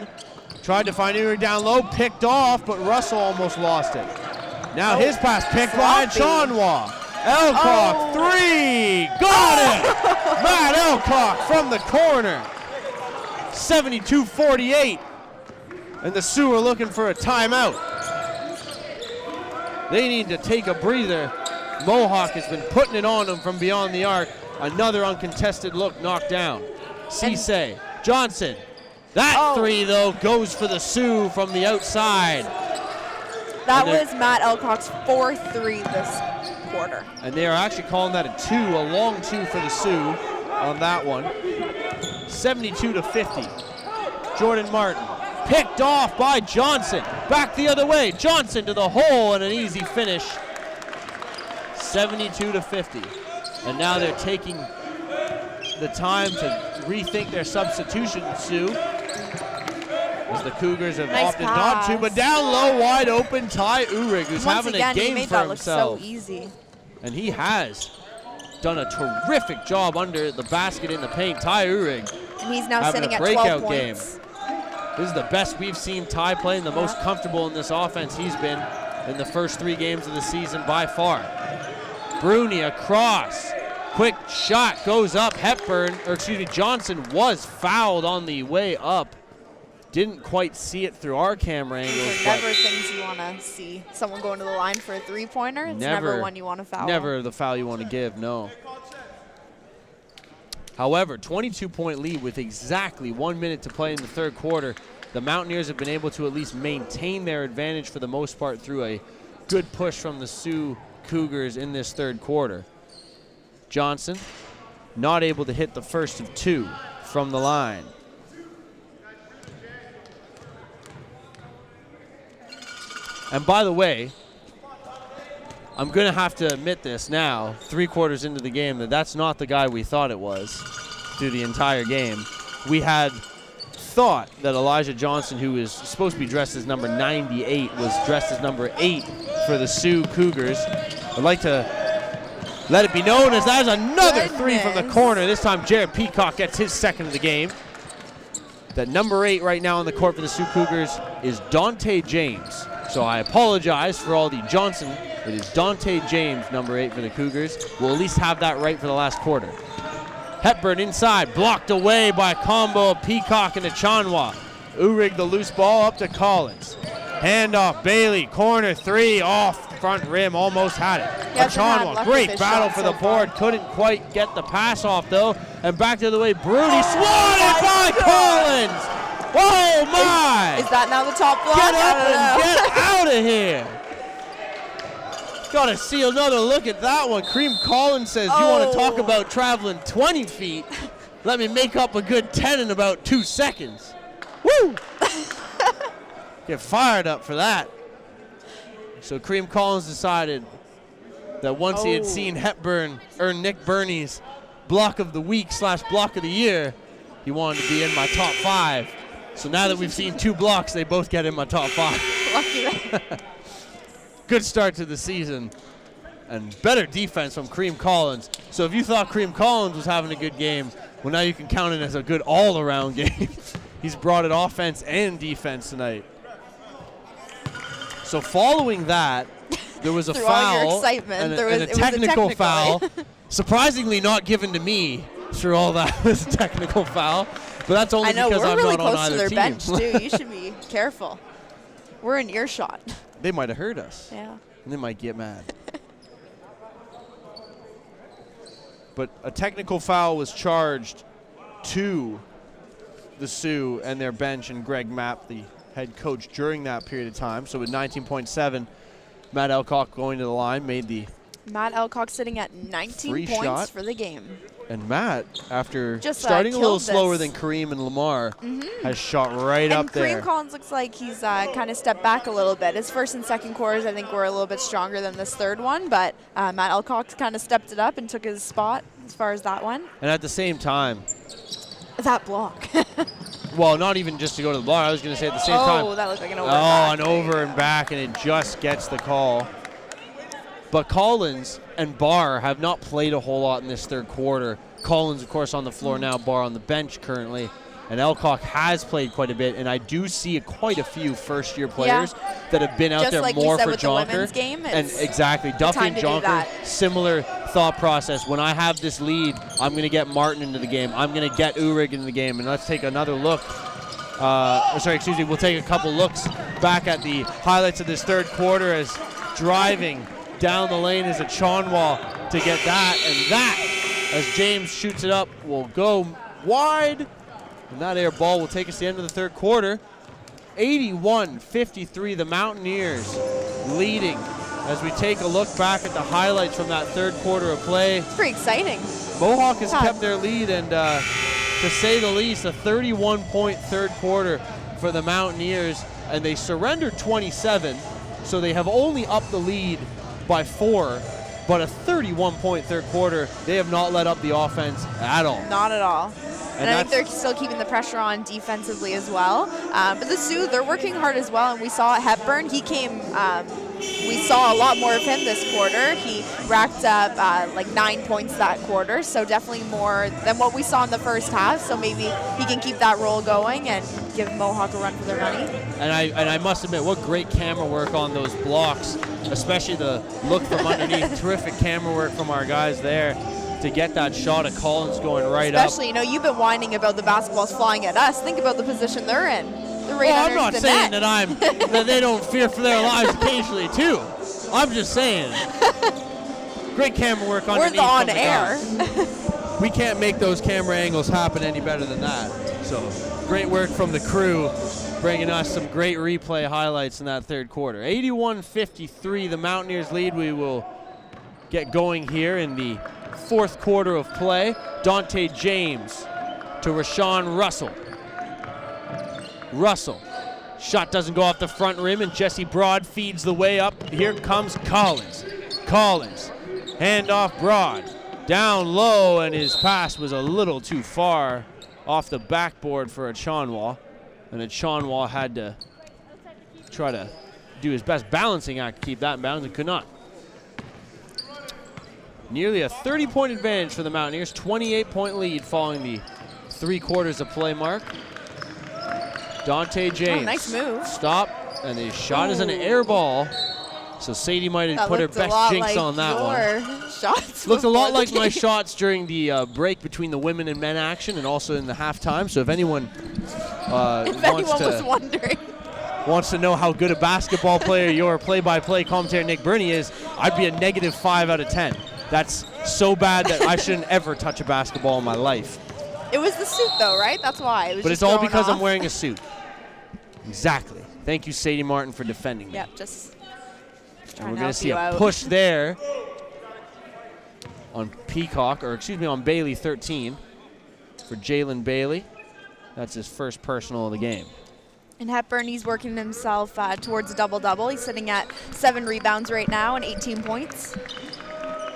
Tried to find Uhrig down low. Picked off, but Russell almost lost it. Now his pass picked by Chanwa. Elcock, three. Got it! Matt Elcock from the corner. 72-48. And the Sioux are looking for a timeout. They need to take a breather. Mohawk has been putting it on them from beyond the arc. Another uncontested look knocked down. Cisse, Johnson. That three, though, goes for the Sioux from the outside. That was Matt Elcock's 4th-3 this quarter. And they are actually calling that a two, a long two for the Sioux on that one. 72-50. Jordan Martin picked off by Johnson. Back the other way. Johnson to the hole and an easy finish. 72-50. And now they're taking the time to rethink their substitution, Sioux. As the Cougars have opted not to, but down low, wide open, Ty Uhrig, who's having a game for himself. Look so easy. And he has done a terrific job under the basket in the paint. Ty Uhrig, and he's now having sitting a at breakout 12 game. points. This is the best we've seen Ty playing, the most comfortable in this offense he's been in the first 3 games of the season by far. Birnie across. Quick shot goes up. Johnson was fouled on the way up. Didn't quite see it through our camera angles. Never things you want to see. Someone going to the line for a 3-pointer. It's never one you want to foul. Never the foul you want to give, no. However, 22-point lead with exactly 1 minute to play in the third quarter. The Mountaineers have been able to at least maintain their advantage for the most part through a good push from the Sioux Cougars in this third quarter. Johnson not able to hit the first of 2 from the line. And by the way, I'm going to have to admit this now, 3 quarters into the game, that's not the guy we thought it was through the entire game. We had thought that Elijah Johnson, who is supposed to be dressed as number 98, was dressed as number 8 for the Sioux Cougars. I'd like to let it be known as that is another 3 from the corner. This time Jared Peacock gets his second of the game. That number 8 right now on the court for the Sioux Cougars is Dante James. So I apologize for all the Johnson. It is Dante James, number 8 for the Cougars. We'll at least have that right for the last quarter. Hepburn inside, blocked away by a combo of Peacock and Achanwa. Uhrig the loose ball up to Collins. Handoff, Bailey, corner 3, off front rim, almost had it. Achanwa, great battle for the board. Couldn't quite get the pass off though. And back to the way, Birnie swatted by Collins. Oh my! Is that now the top block? Get up and get out of here! Gotta see another look at that one. Cream Collins says, you want to talk about traveling 20 feet? Let me make up a good 10 in about 2 seconds. Woo! Get fired up for that. So Cream Collins decided that once he had seen Hepburn earn Nick Birnie's block of the week / block of the year, he wanted to be in my top 5. So now that we've seen 2 blocks, they both get in my top 5. Lucky. Good start to the season and better defense from Cream Collins. So if you thought Cream Collins was having a good game, well, now you can count it as a good all-around game. He's brought it offense and defense tonight. So following that, there was a foul and a technical foul. Surprisingly not given to me through all that. It was a technical foul. But that's only because I'm really not on either team. I know, we're really close to their bench, too. You should be careful. We're in earshot. They might have heard us. Yeah. And they might get mad. but a technical foul was charged to the Sioux and their bench and Greg Mapp, the head coach, during that period of time. So with 19.7, Matt Elcock going to the line, made the Matt Elcock sitting at 19 points shot for the game. And Matt, after Just, starting a little killed slower this. than Kareem and Lamar, has shot right up there. Kareem Collins looks like he's kind of stepped back a little bit. His first and second quarters, I think, were a little bit stronger than this third one, but Matt Elcock kind of stepped it up and took his spot as far as that one. And at the same time, that block. well, not even just to go to the block, I was going to say at the same time. Oh, that looked like an over Oh, and back. an over and back, and it just gets the call. But Collins and Barr have not played a whole lot in this third quarter. Collins, of course, on the floor now, Barr on the bench currently. And Elcock has played quite a bit, and I do see quite a few first-year players that have been out Just there like more you said for with the Jonker. women's game, And it's exactly, Duffy time and to do Jonker, that. similar thought process. When I have this lead, I'm going to get Martin into the game. I'm going to get Uhrig into the game. And let's take another look. We'll take a couple looks back at the highlights of this third quarter as driving down the lane is a Chonwa to get that, and that, as James shoots it up, will go wide, and that air ball will take us to the end of the third quarter. 81-53, the Mountaineers leading as we take a look back at the highlights from that third quarter of play. It's pretty exciting. Mohawk has kept their lead, and to say the least, a 31-point third quarter for the Mountaineers, and they surrendered 27, so they have only upped the lead by 4, but a 31-point third quarter. They have not let up the offense at all. Not at all. And I think that's- they're still keeping the pressure on defensively as well. But the Sioux, they're working hard as well. And we saw Hepburn. He came, we saw a lot more of him this quarter. He racked up like 9 points that quarter. So definitely more than what we saw in the first half. So maybe he can keep that roll going and give Mohawk a run for their money. And I must admit, what great camera work on those blocks, especially the look from underneath. Terrific camera work from our guys there to get that shot of Collins going right up. Especially, you've been whining about the basketballs flying at us. Think about the position they're in. They're right Well, I'm underneath not the saying net. that they don't fear for their lives occasionally too. I'm just saying. Great camera work We're underneath. the on from the air. guys. We can't make those camera angles happen any better than that. So great work from the crew, bringing us some great replay highlights in that third quarter. 81-53, the Mountaineers lead. We will get going here in the fourth quarter of play. Dante James to Rashawn Russell. Russell. Shot doesn't go off the front rim, and Jesse Broad feeds the way up. Here comes Collins. Collins. Handoff Broad. Down low, and his pass was a little too far off the backboard for a Chonwa. And a Chonwa had to try to do his best balancing act to keep that in bounds and could not. Nearly a 30-point advantage for the Mountaineers. 28-point lead following the 3 quarters of play mark. Dante James. Oh, nice move. Stop, and his shot is an air ball. So Sadie might have put her best jinx on that one. Shots Looked a lot like my game. shots during the break between the women and men action, and also in the halftime. So if anyone wants to know how good a basketball player your play-by-play commentator Nick Birnie is, I'd be a -5 out of 10. That's so bad that I shouldn't ever touch a basketball in my life. It was the suit, though, right? That's why. It was But just it's all thrown because off. I'm wearing a suit. Exactly. Thank you, Sadie Martin, for defending me. Yep, just And trying we're to going to help see you a out. push there on on Bailey 13 for Jalen Bailey. That's his first personal of the game. And Hepburn, he's working himself towards a double-double. He's sitting at 7 rebounds right now and 18 points.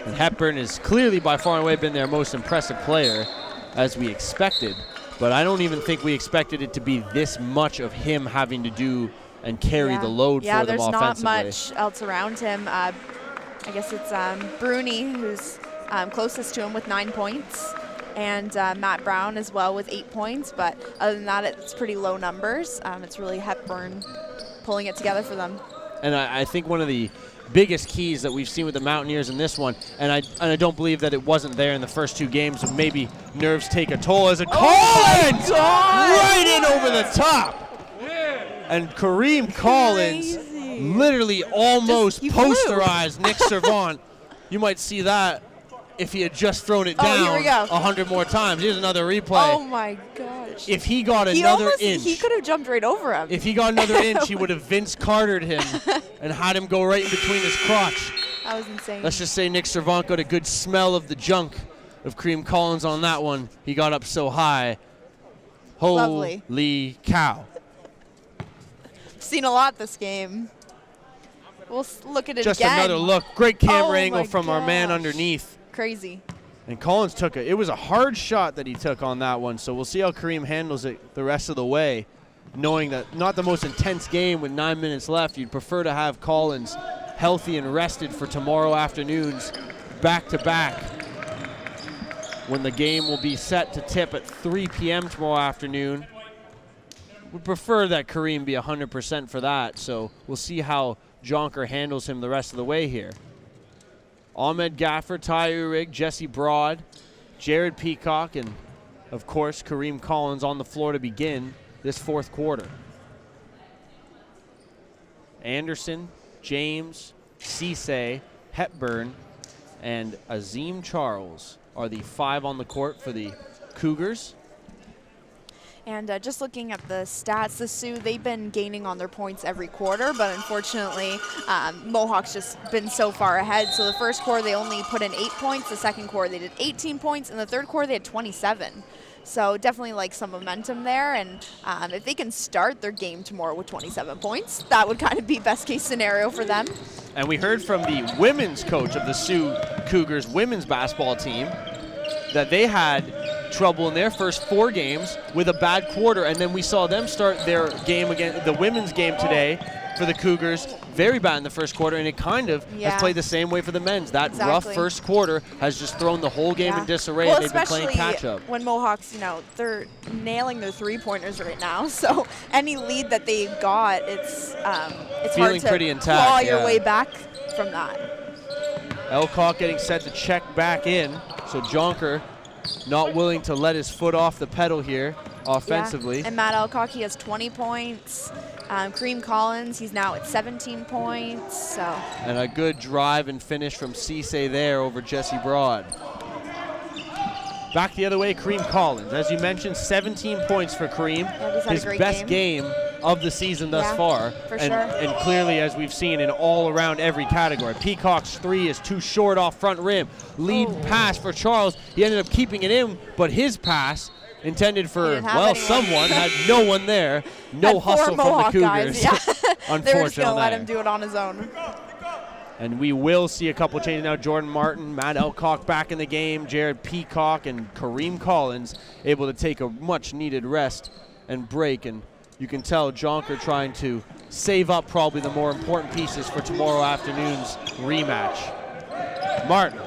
And Hepburn has clearly by far and away been their most impressive player, as we expected. But I don't even think we expected it to be this much of him having to do and carry the load for them offensively. Yeah, there's not much else around him. I guess it's Birnie who's closest to him with 9 points, and Matt Brown as well with 8 points. But other than that, it's pretty low numbers. It's really Hepburn pulling it together for them. And I think one of the biggest keys that we've seen with the Mountaineers in this one, and I don't believe that it wasn't there in the first 2 games, so maybe nerves take a toll as a Collins right in over the top. And Kareem Collins literally almost he flew. posterized Nick Servant. You might see that if he had just thrown it Oh, here we down go. 100 more times. Here's another replay. Oh my gosh. If he got another inch. He could have jumped right over him. If he got another inch, he would have Vince Cartered him and had him go right in between his crotch. That was insane. Let's just say Nick Servant got a good smell of the junk of Kareem Collins on that one. He got up so high. Lovely. Holy cow. Seen a lot this game. We'll look at it Just again. another look. Great camera Oh angle my from our man gosh. underneath. Crazy. And Collins took it. It was a hard shot that he took on that one, so we'll see how Kareem handles it the rest of the way, knowing that not the most intense game with 9 minutes left. You'd prefer to have Collins healthy and rested for tomorrow afternoon's back-to-back, when the game will be set to tip at 3 p.m. tomorrow afternoon. Would prefer that Kareem be 100% for that, so we'll see how Jonker handles him the rest of the way here. Ahmed Gaffer, Ty Urig, Jesse Broad, Jared Peacock, and of course Kareem Collins on the floor to begin this fourth quarter. Anderson, James, Cisse, Hepburn, and Azim Charles are the 5 on the court for the Cougars. And just looking at the stats, the Sioux, they've been gaining on their points every quarter, but unfortunately, Mohawk's just been so far ahead. So the first quarter, they only put in 8 points. The second quarter, they did 18 points. In the third quarter, they had 27. So definitely like some momentum there. And if they can start their game tomorrow with 27 points, that would kind of be best case scenario for them. And we heard from the women's coach of the Sioux Cougars women's basketball team that they had trouble in their first 4 games with a bad quarter, and then we saw them start their game again, the women's game today for the Cougars, very bad in the first quarter, and it kind of has played the same way for the men's. That rough first quarter has just thrown the whole game in disarray, and they've been playing catch-up. When Mohawks, you know, they're nailing their three-pointers right now, so any lead that they got, it's feeling hard to pretty intact, claw your way back from that. Elcock getting set to check back in, so Jonker not willing to let his foot off the pedal here offensively. Yeah. And Matt Elcock, he has 20 points. Kareem Collins, he's now at 17 points. So. And a good drive and finish from Cisse there over Jesse Broad. Back the other way, Kareem Collins. As you mentioned, 17 points for Kareem. Yeah, he's had his a great best game of the season thus far. For and, sure. And clearly, as we've seen, in all around every category. Peacock's 3 is too short off front rim. Lead pass for Charles. He ended up keeping it in, but his pass intended for, well, someone had no one there. No hustle from the Cougars. Guys, yeah. Unfortunately. They were just going to let him do it on his own. And we will see a couple changes now. Jordan Martin, Matt Elcock back in the game, Jared Peacock, and Kareem Collins able to take a much-needed rest and break. And you can tell Jonker trying to save up probably the more important pieces for tomorrow afternoon's rematch. Martin,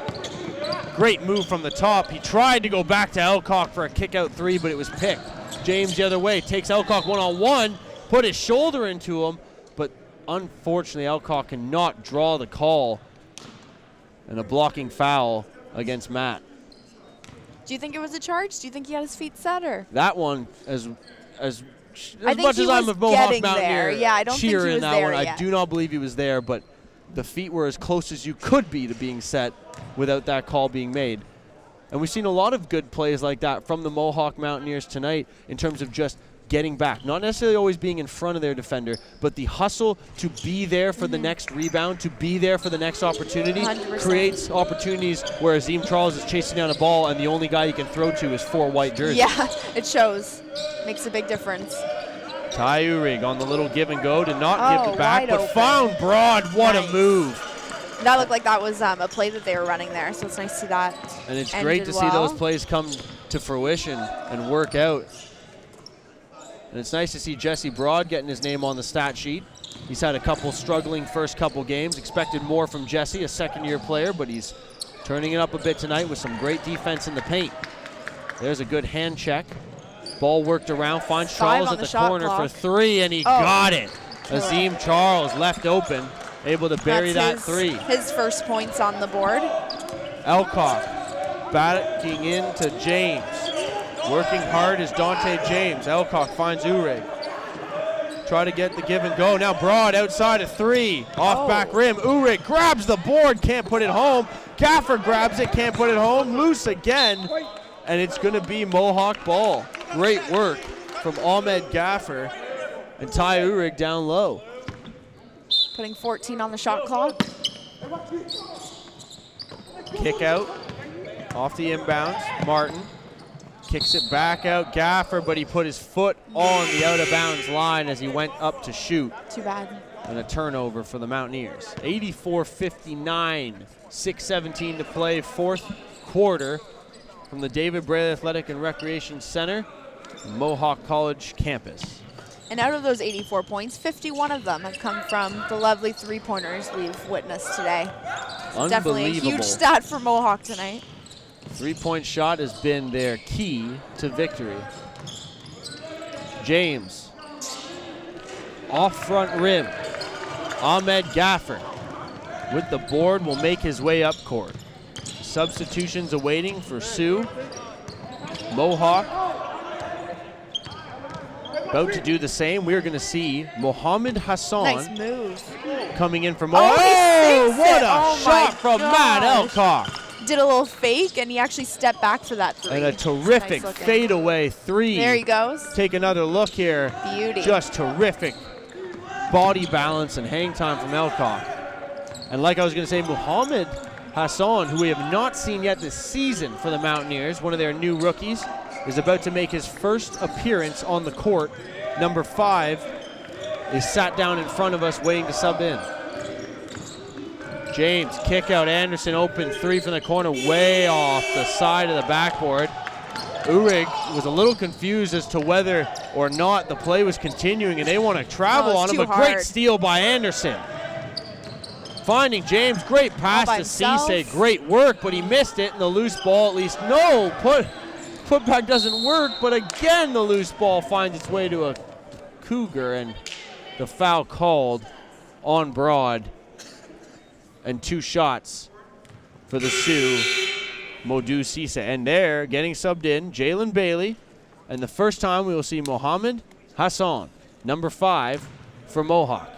great move from the top. He tried to go back to Elcock for a kick-out 3, but it was picked. James the other way, takes Elcock one-on-one, put his shoulder into him, but unfortunately Elcock cannot draw the call, and a blocking foul against Matt. Do you think it was a charge? Do you think he had his feet set? Or? That one, as I much as I'm a Mohawk Mountaineer yeah, I don't think he cheer in was that there one, yet. I do not believe he was there, but the feet were as close as you could be to being set without that call being made. And we've seen a lot of good plays like that from the Mohawk Mountaineers tonight in terms of just getting back. Not necessarily always being in front of their defender, but the hustle to be there for the next rebound, to be there for the next opportunity, 100%. Creates opportunities where Azim Charles is chasing down a ball and the only guy you can throw to is 4 white jerseys. Yeah, it shows. Makes a big difference. Ty Urig on the little give and go, did not give it back, but open. found Broad. What a move. That looked like that was a play that they were running there, so it's nice to see that. And it's great to see those plays come to fruition and work out. And it's nice to see Jesse Broad getting his name on the stat sheet. He's had a couple struggling first couple games. Expected more from Jesse, a second-year player, but he's turning it up a bit tonight with some great defense in the paint. There's a good hand check. Ball worked around, finds Charles at the corner for 3, and he got it. Azim Charles left open, able to bury that 3. His first points on the board. Elcock backing into James. Working hard is Dante James. Elcock finds Urig. try to get the give and go. Now Broad outside of 3, off back rim. Uhrig grabs the board, can't put it home. Gaffer grabs it, can't put it home. Loose again, and it's going to be Mohawk ball. Great work from Ahmed Gaffer and Ty Uhrig down low. Putting 14 on the shot clock. Kick out off the inbounds. Martin kicks it back out. Gaffer, but he put his foot on the out-of-bounds line as he went up to shoot. Too bad. And a turnover for the Mountaineers. 84-59, 6:17 to play, fourth quarter from the David Bray Athletic and Recreation Center, Mohawk College campus. And out of those 84 points, 51 of them have come from the lovely three-pointers we've witnessed today. So definitely a huge stat for Mohawk tonight. Three-point shot has been their key to victory. James, off front rim. Ahmed Gaffer with the board will make his way up court. Substitutions awaiting for Sioux. Mohawk about to do the same. We're going to see Mohammed Hassan nice move. coming in from Mohawk. Oh, what a shot from Matt Elcock. Did a little fake, and he actually stepped back for that three. And a terrific fadeaway 3. There he goes. Take another look here. Beauty. Just terrific body balance and hang time from Elcock. And like I was going to say, Mohammed Hassan, who we have not seen yet this season for the Mountaineers, one of their new rookies, is about to make his first appearance on the court. Number 5 is sat down in front of us waiting to sub in. James, kick out, Anderson, open 3 from the corner, way off the side of the backboard. Uhrig was a little confused as to whether or not the play was continuing, and they want to travel on him. A great steal by Anderson. Finding James, great pass to Cisse, great work, but he missed it, and the loose ball at least, no, putback doesn't work, but again the loose ball finds its way to a Cougar, and the foul called on Broad. And 2 shots for the Sioux, Modou Cisse. And there, getting subbed in, Jalen Bailey. And the first time we will see Mohammed Hassan, number 5 for Mohawk.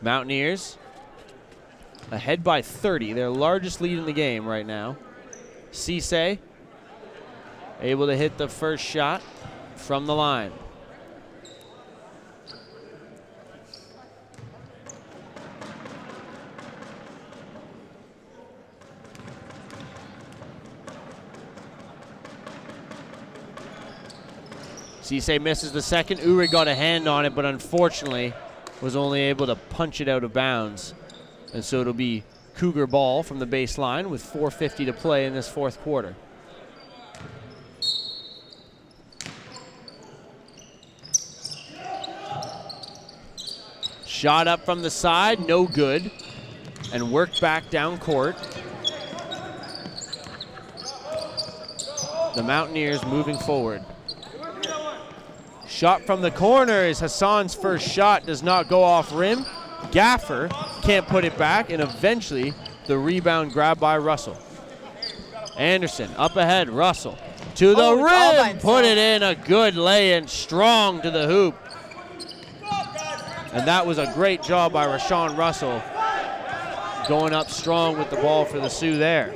Mountaineers ahead by 30, their largest lead in the game right now. Cisse able to hit the first shot from the line. Cisse misses the second. Uhrig got a hand on it, but unfortunately was only able to punch it out of bounds. And so it'll be Cougar ball from the baseline with 4:50 to play in this fourth quarter. Shot up from the side, no good, and worked back down court. The Mountaineers moving forward. Shot from the corner is Hassan's first shot, does not go off rim. Gaffer can't put it back, and eventually the rebound grabbed by Russell. Anderson up ahead, Russell to the rim, put it in, a good lay-in, strong to the hoop. And that was a great job by Rashawn Russell, going up strong with the ball for the Sioux there.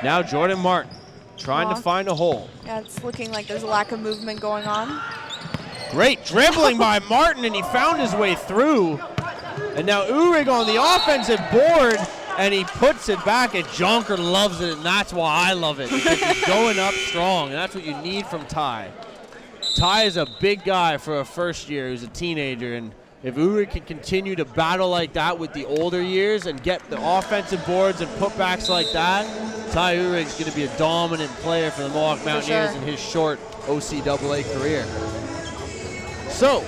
Now Jordan Martin trying to find a hole. Yeah, it's looking like there's a lack of movement going on. Great dribbling by Martin, and he found his way through. And now Uhrig on the offensive board, and he puts it back, and Jonker loves it, and that's why I love it, because he's going up strong, and that's what you need from Ty. Ty is a big guy for a first year who's a teenager, and if Uhrig can continue to battle like that with the older years and get the offensive boards and putbacks like that, Ty Uhrig is going to be a dominant player for the Mohawk Mountaineers in his short OCAA career. So,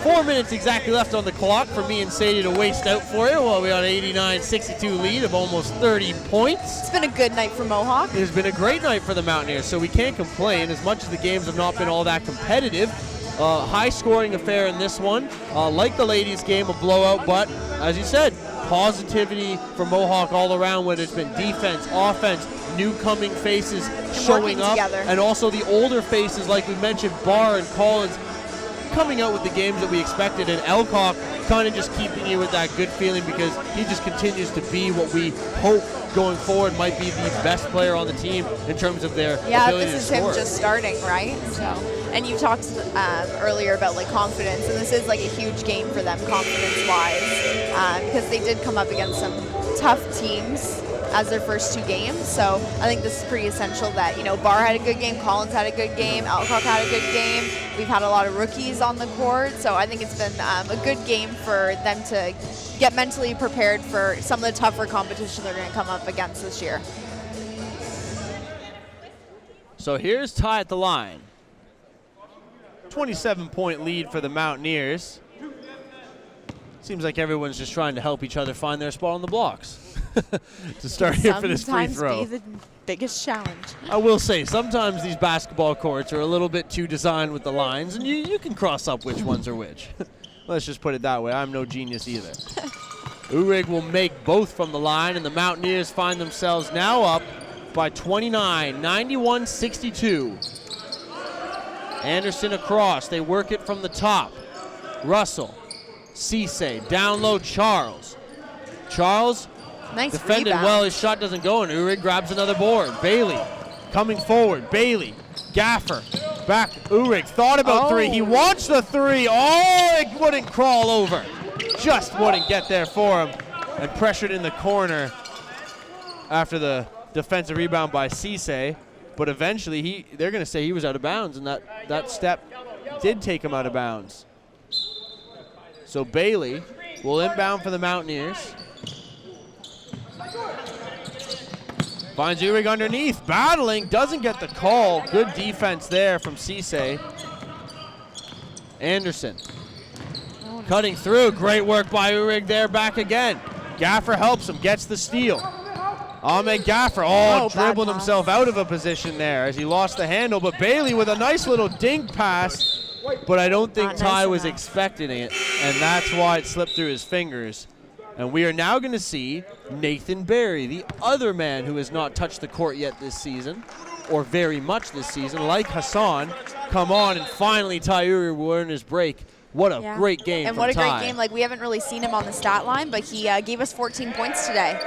4 minutes exactly left on the clock for me and Sadie to waste out for you while we got an 89-62 lead of almost 30 points. It's been a good night for Mohawk. It has been a great night for the Mountaineers, so we can't complain as much as the games have not been all that competitive. High-scoring affair in this one. Like the ladies' game, a blowout, but as you said, positivity for Mohawk all around, whether it's been defense, offense, new coming faces showing up, together. and also the older faces like we mentioned, Barr and Collins, coming out with the games that we expected, and Elcock kind of just keeping you with that good feeling because he just continues to be what we hope going forward might be the best player on the team in terms of their ability to score. This is him just starting, right? So, and you talked earlier about like confidence, and this is like a huge game for them confidence-wise because they did come up against some tough teams as their first 2 games. So I think this is pretty essential that, you know, Barr had a good game, Collins had a good game, Alcock had a good game. We've had a lot of rookies on the court. So I think it's been a good game for them to get mentally prepared for some of the tougher competition they're going to come up against this year. So here's Ty at the line. 27-point lead for the Mountaineers. Seems like everyone's just trying to help each other find their spot on the blocks. To start here for this free throw. Sometimes be the biggest challenge. I will say, sometimes these basketball courts are a little bit too designed with the lines, and you can cross up which ones are which. Let's just put it that way. I'm no genius either. Uhrig will make both from the line, and the Mountaineers find themselves now up by 29, 91-62. Anderson across. They work it from the top. Russell, Cisse, down low, Charles. Charles Nice defended rebound. well. His shot doesn't go, and Uhrig grabs another board. Bailey coming forward. Bailey, Gaffer, back. Uhrig thought about 3. He wants the 3. Oh, it wouldn't crawl over. Just wouldn't get there for him. And pressured in the corner after the defensive rebound by Cisse. But eventually, they're going to say he was out of bounds, and that step did take him out of bounds. So Bailey will inbound for the Mountaineers. Finds Uhrig underneath, battling, doesn't get the call. Good defense there from Cisse. Anderson cutting through, great work by Uhrig there, back again. Gaffer helps him, gets the steal. Ahmed Gaffer, dribbled himself out of a position there as he lost the handle, but Bailey with a nice little dink pass, but I don't think Ty was expecting it, and that's why it slipped through his fingers. And we are now going to see Nathan Barry, the other man who has not touched the court yet this season, or very much this season, like Hassan, come on, and finally Ty Uhrig will earn his break. What a great game and from what a Ty. great game. Like, we haven't really seen him on the stat line, but he gave us 14 points today.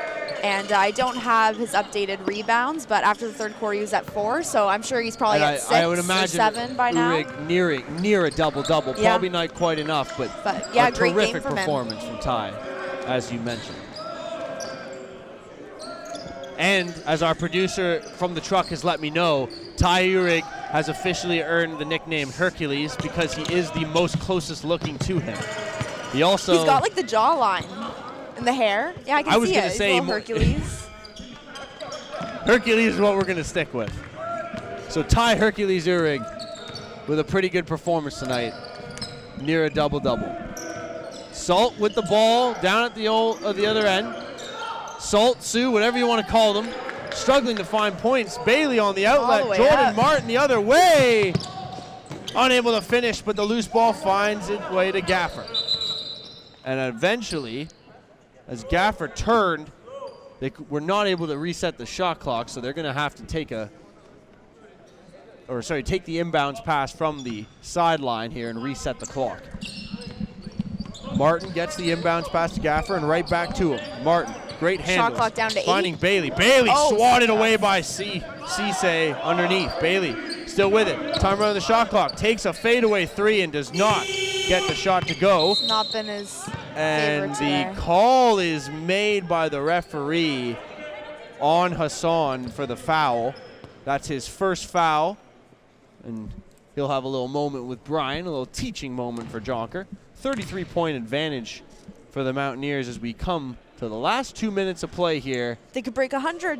And I don't have his updated rebounds, but after the third quarter he was at 4, so I'm sure he's probably at 6 I would imagine or 7 by now. Uhrig near a double-double. Yeah. Probably not quite enough, but yeah, a great terrific game from performance from Ty, as you mentioned. And as our producer from the truck has let me know, Ty Uhrig has officially earned the nickname Hercules because he is the most closest looking to him. He's got like the jawline and the hair. Yeah, I can see it. I was going to say Hercules. Hercules is what we're going to stick with. So Ty Hercules Uhrig with a pretty good performance tonight, near a double-double. Sault with the ball down at the other end. Sault, Sue, whatever you want to call them, struggling to find points. Bailey on the outlet. Jordan Martin the other way. Unable to finish, but the loose ball finds its way to Gaffer. And eventually, as Gaffer turned, they were not able to reset the shot clock, so they're going to have to take the inbounds pass from the sideline here and reset the clock. Martin gets the inbounds pass to Gaffer and right back to him. Martin, great handle. Shot clock down to 8. Finding Bailey. Bailey swatted away by Cisse underneath. Bailey still with it. Time running the shot clock. Takes a fadeaway 3 and does not get the shot to go. It's not been his And favorite the call is made by the referee on Hassan for the foul. That's his first foul. And he'll have a little moment with Brian, a little teaching moment for Jonker. 33-point advantage for the Mountaineers as we come to the last 2 minutes of play here. They could break 100.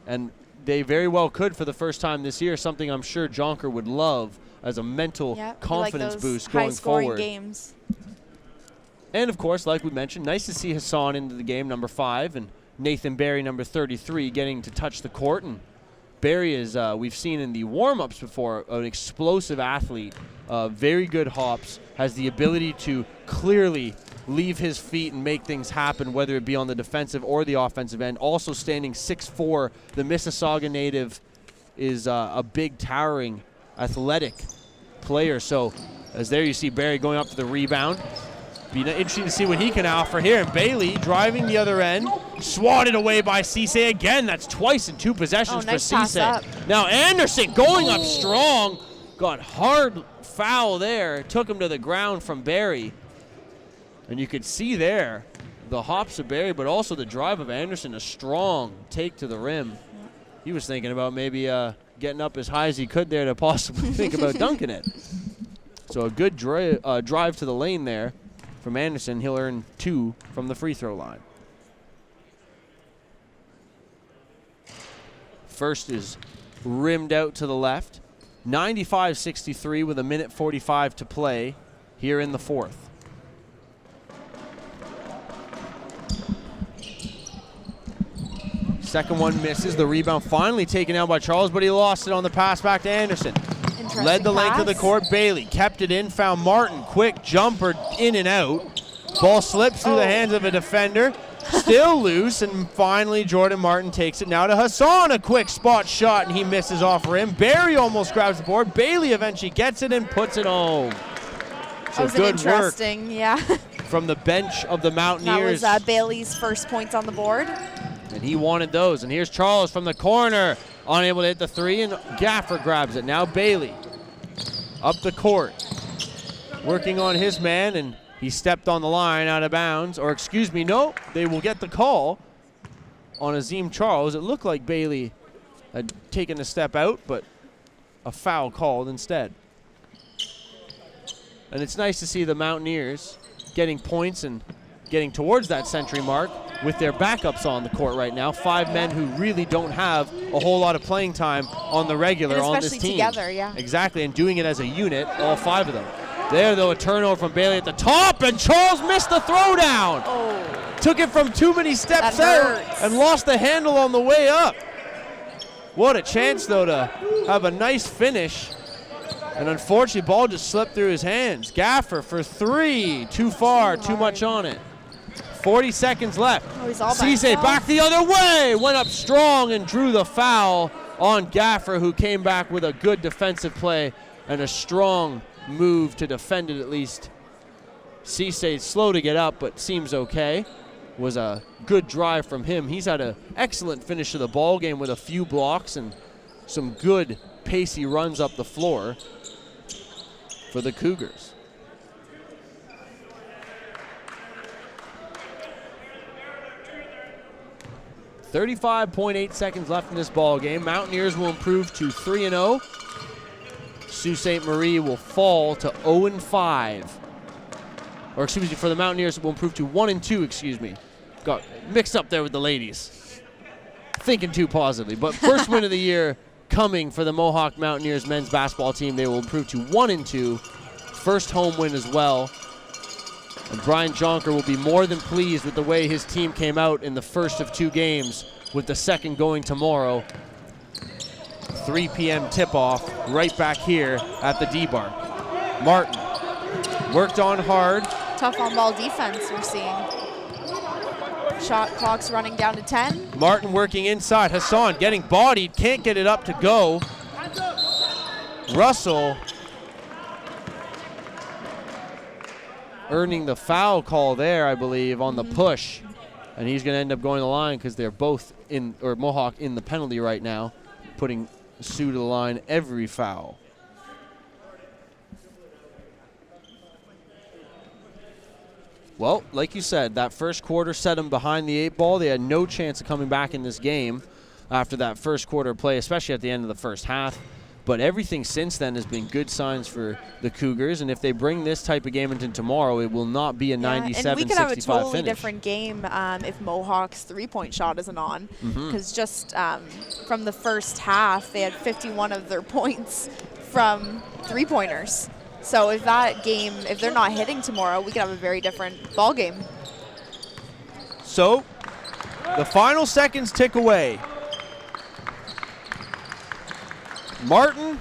And they very well could for the first time this year, something I'm sure Jonker would love as a mental confidence boost going forward. Games. And, of course, like we mentioned, nice to see Hassan into the game, number 5, and Nathan Barry, number 33, getting to touch the court. And Barry is, we've seen in the warm-ups before, an explosive athlete, very good hops, has the ability to clearly leave his feet and make things happen, whether it be on the defensive or the offensive end. Also standing 6'4", the Mississauga native is a big, towering, athletic player. So as there you see Barrie going up to the rebound. Be interesting to see what he can offer here. And Bailey driving the other end, swatted away by Cisse again. That's twice in 2 possessions for Cisse. Now Anderson going up strong. Got hard foul there. Took him to the ground from Barrie. And you could see there the hops of Barrie, but also the drive of Anderson. A strong take to the rim. He was thinking about maybe getting up as high as he could there to possibly think about dunking it. So a good drive to the lane there from Anderson. He'll earn 2 from the free throw line. First is rimmed out to the left. 95-63 with 1:45 to play here in the fourth. Second one misses. The rebound finally taken out by Charles, but he lost it on the pass back to Anderson. Led the length of the court. Bailey kept it in, found Martin. Quick jumper in and out. Ball slips through the hands of a defender. Still loose, and finally Jordan Martin takes it now to Hassan. A quick spot shot, and he misses off rim. Barrie almost grabs the board. Bailey eventually gets it and puts it home. So that was good interesting, yeah. from the bench of the Mountaineers. That was Bailey's first points on the board. And he wanted those. And here's Charles from the corner. Unable to hit the 3, and Gaffer grabs it. Now Bailey up the court. Working on his man, and he stepped on the line out of bounds. Or excuse me, no, they will get the call on Azim Charles. It looked like Bailey had taken a step out, but a foul called instead. And it's nice to see the Mountaineers getting points and getting towards that century mark with their backups on the court right now. 5 men who really don't have a whole lot of playing time on the regular on this team. Especially together, yeah. Exactly, and doing it as a unit, all 5 of them. There, though, a turnover from Bailey at the top, and Charles missed the throwdown. Oh. Took it from too many steps out and lost the handle on the way up. What a chance, though, to have a nice finish. And unfortunately, ball just slipped through his hands. Gaffer for 3. Too far, too much on it. 40 seconds left. Cisse back the other way. Went up strong and drew the foul on Gaffer, who came back with a good defensive play and a strong move to defend it at least. Cisse slow to get up, but seems okay. Was a good drive from him. He's had an excellent finish to the ball game with a few blocks and some good pacey runs up the floor for the Cougars. .8 seconds left in this ball game. Mountaineers will improve to 3-0. Sault Ste. Marie will fall to 0-5. Or excuse me, for the Mountaineers, it will improve to 1-2, excuse me. Got mixed up there with the ladies. Thinking too positively. But first win of the year coming for the Mohawk Mountaineers men's basketball team. They will improve to 1-2. First home win as well. And Brian Jonker will be more than pleased with the way his team came out in the first of 2 games, with the second going tomorrow. 3 p.m. tip-off right back here at the D-Bar. Martin worked on hard. Tough on-ball defense we're seeing. Shot clock's running down to 10. Martin working inside. Hassan getting bodied, can't get it up to go. Russell earning the foul call there, I believe, on the push. And he's going to end up going to the line because they're both in, or Mohawk in the penalty right now, putting Sue to the line every foul. Well, like you said, that first quarter set them behind the 8 ball. They had no chance of coming back in this game after that first quarter play, especially at the end of the first half. But everything since then has been good signs for the Cougars, and if they bring this type of game into tomorrow, it will not be a 97-65 and we could have a totally finish. Different game if Mohawk's 3-point shot isn't on, because just from the first half, they had 51 of their points from 3-pointers. So if that game, if they're not hitting tomorrow, we could have a very different ball game. So the final seconds tick away. Martin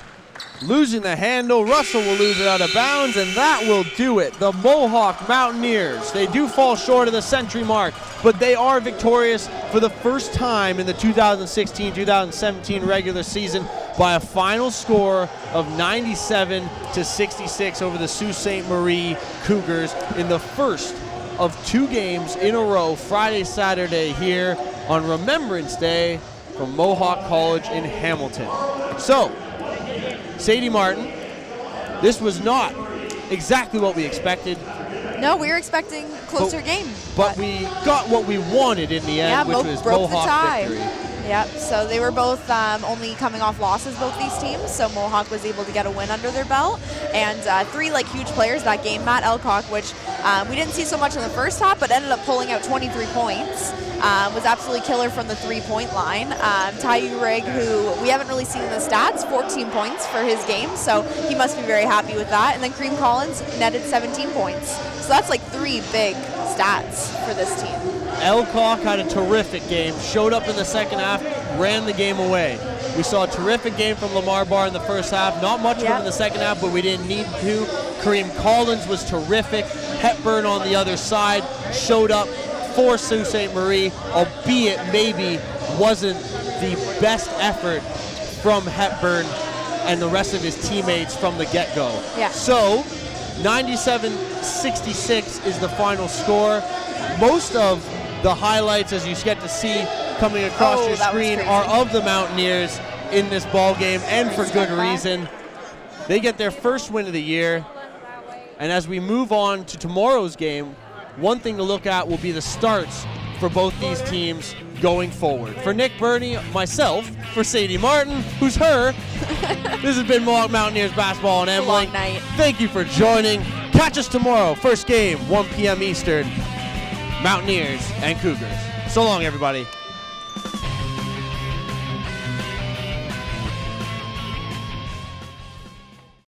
losing the handle. Russell will lose it out of bounds, and that will do it. The Mohawk Mountaineers, they do fall short of the century mark, but they are victorious for the first time in the 2016-2017 regular season by a final score of 97-66 over the Sault Ste. Marie Cougars in the first of 2 games in a row, Friday, Saturday here on Remembrance Day from Mohawk College in Hamilton. So, Sadie Martin, this was not exactly what we expected. No, we were expecting closer game. But we got what we wanted in the end, which was Mohawk victory. Yep, so they were both only coming off losses, both these teams, so Mohawk was able to get a win under their belt. And 3 huge players that game. Matt Elcock, which we didn't see so much in the first half, but ended up pulling out 23 points. Was absolutely killer from the 3-point line. Taiyu Rigg, who we haven't really seen in the stats, 14 points for his game, so he must be very happy with that. And then Cream Collins netted 17 points. So that's 3 big stats for this team. Elcock had a terrific game, showed up in the second half, ran the game away. We saw a terrific game from Lamar Barr in the first half, not much of him in the second half, but we didn't need to. Kareem Collins was terrific. Hepburn on the other side showed up for Sault Ste. Marie, albeit maybe wasn't the best effort from Hepburn and the rest of his teammates from the get-go. Yeah. So 97-66 is the final score. Most of the highlights, as you get to see coming across your screen, are of the Mountaineers in this ball game, and for good reason. They get their first win of the year. And as we move on to tomorrow's game, one thing to look at will be the starts for both these teams going forward. For Nick Birnie, myself, for Sadie Martin, who's her, this has been Mohawk Mountaineers basketball on Emblink. Long night. Thank you for joining. Catch us tomorrow, first game, 1 p.m. Eastern, Mountaineers and Cougars. So long, everybody.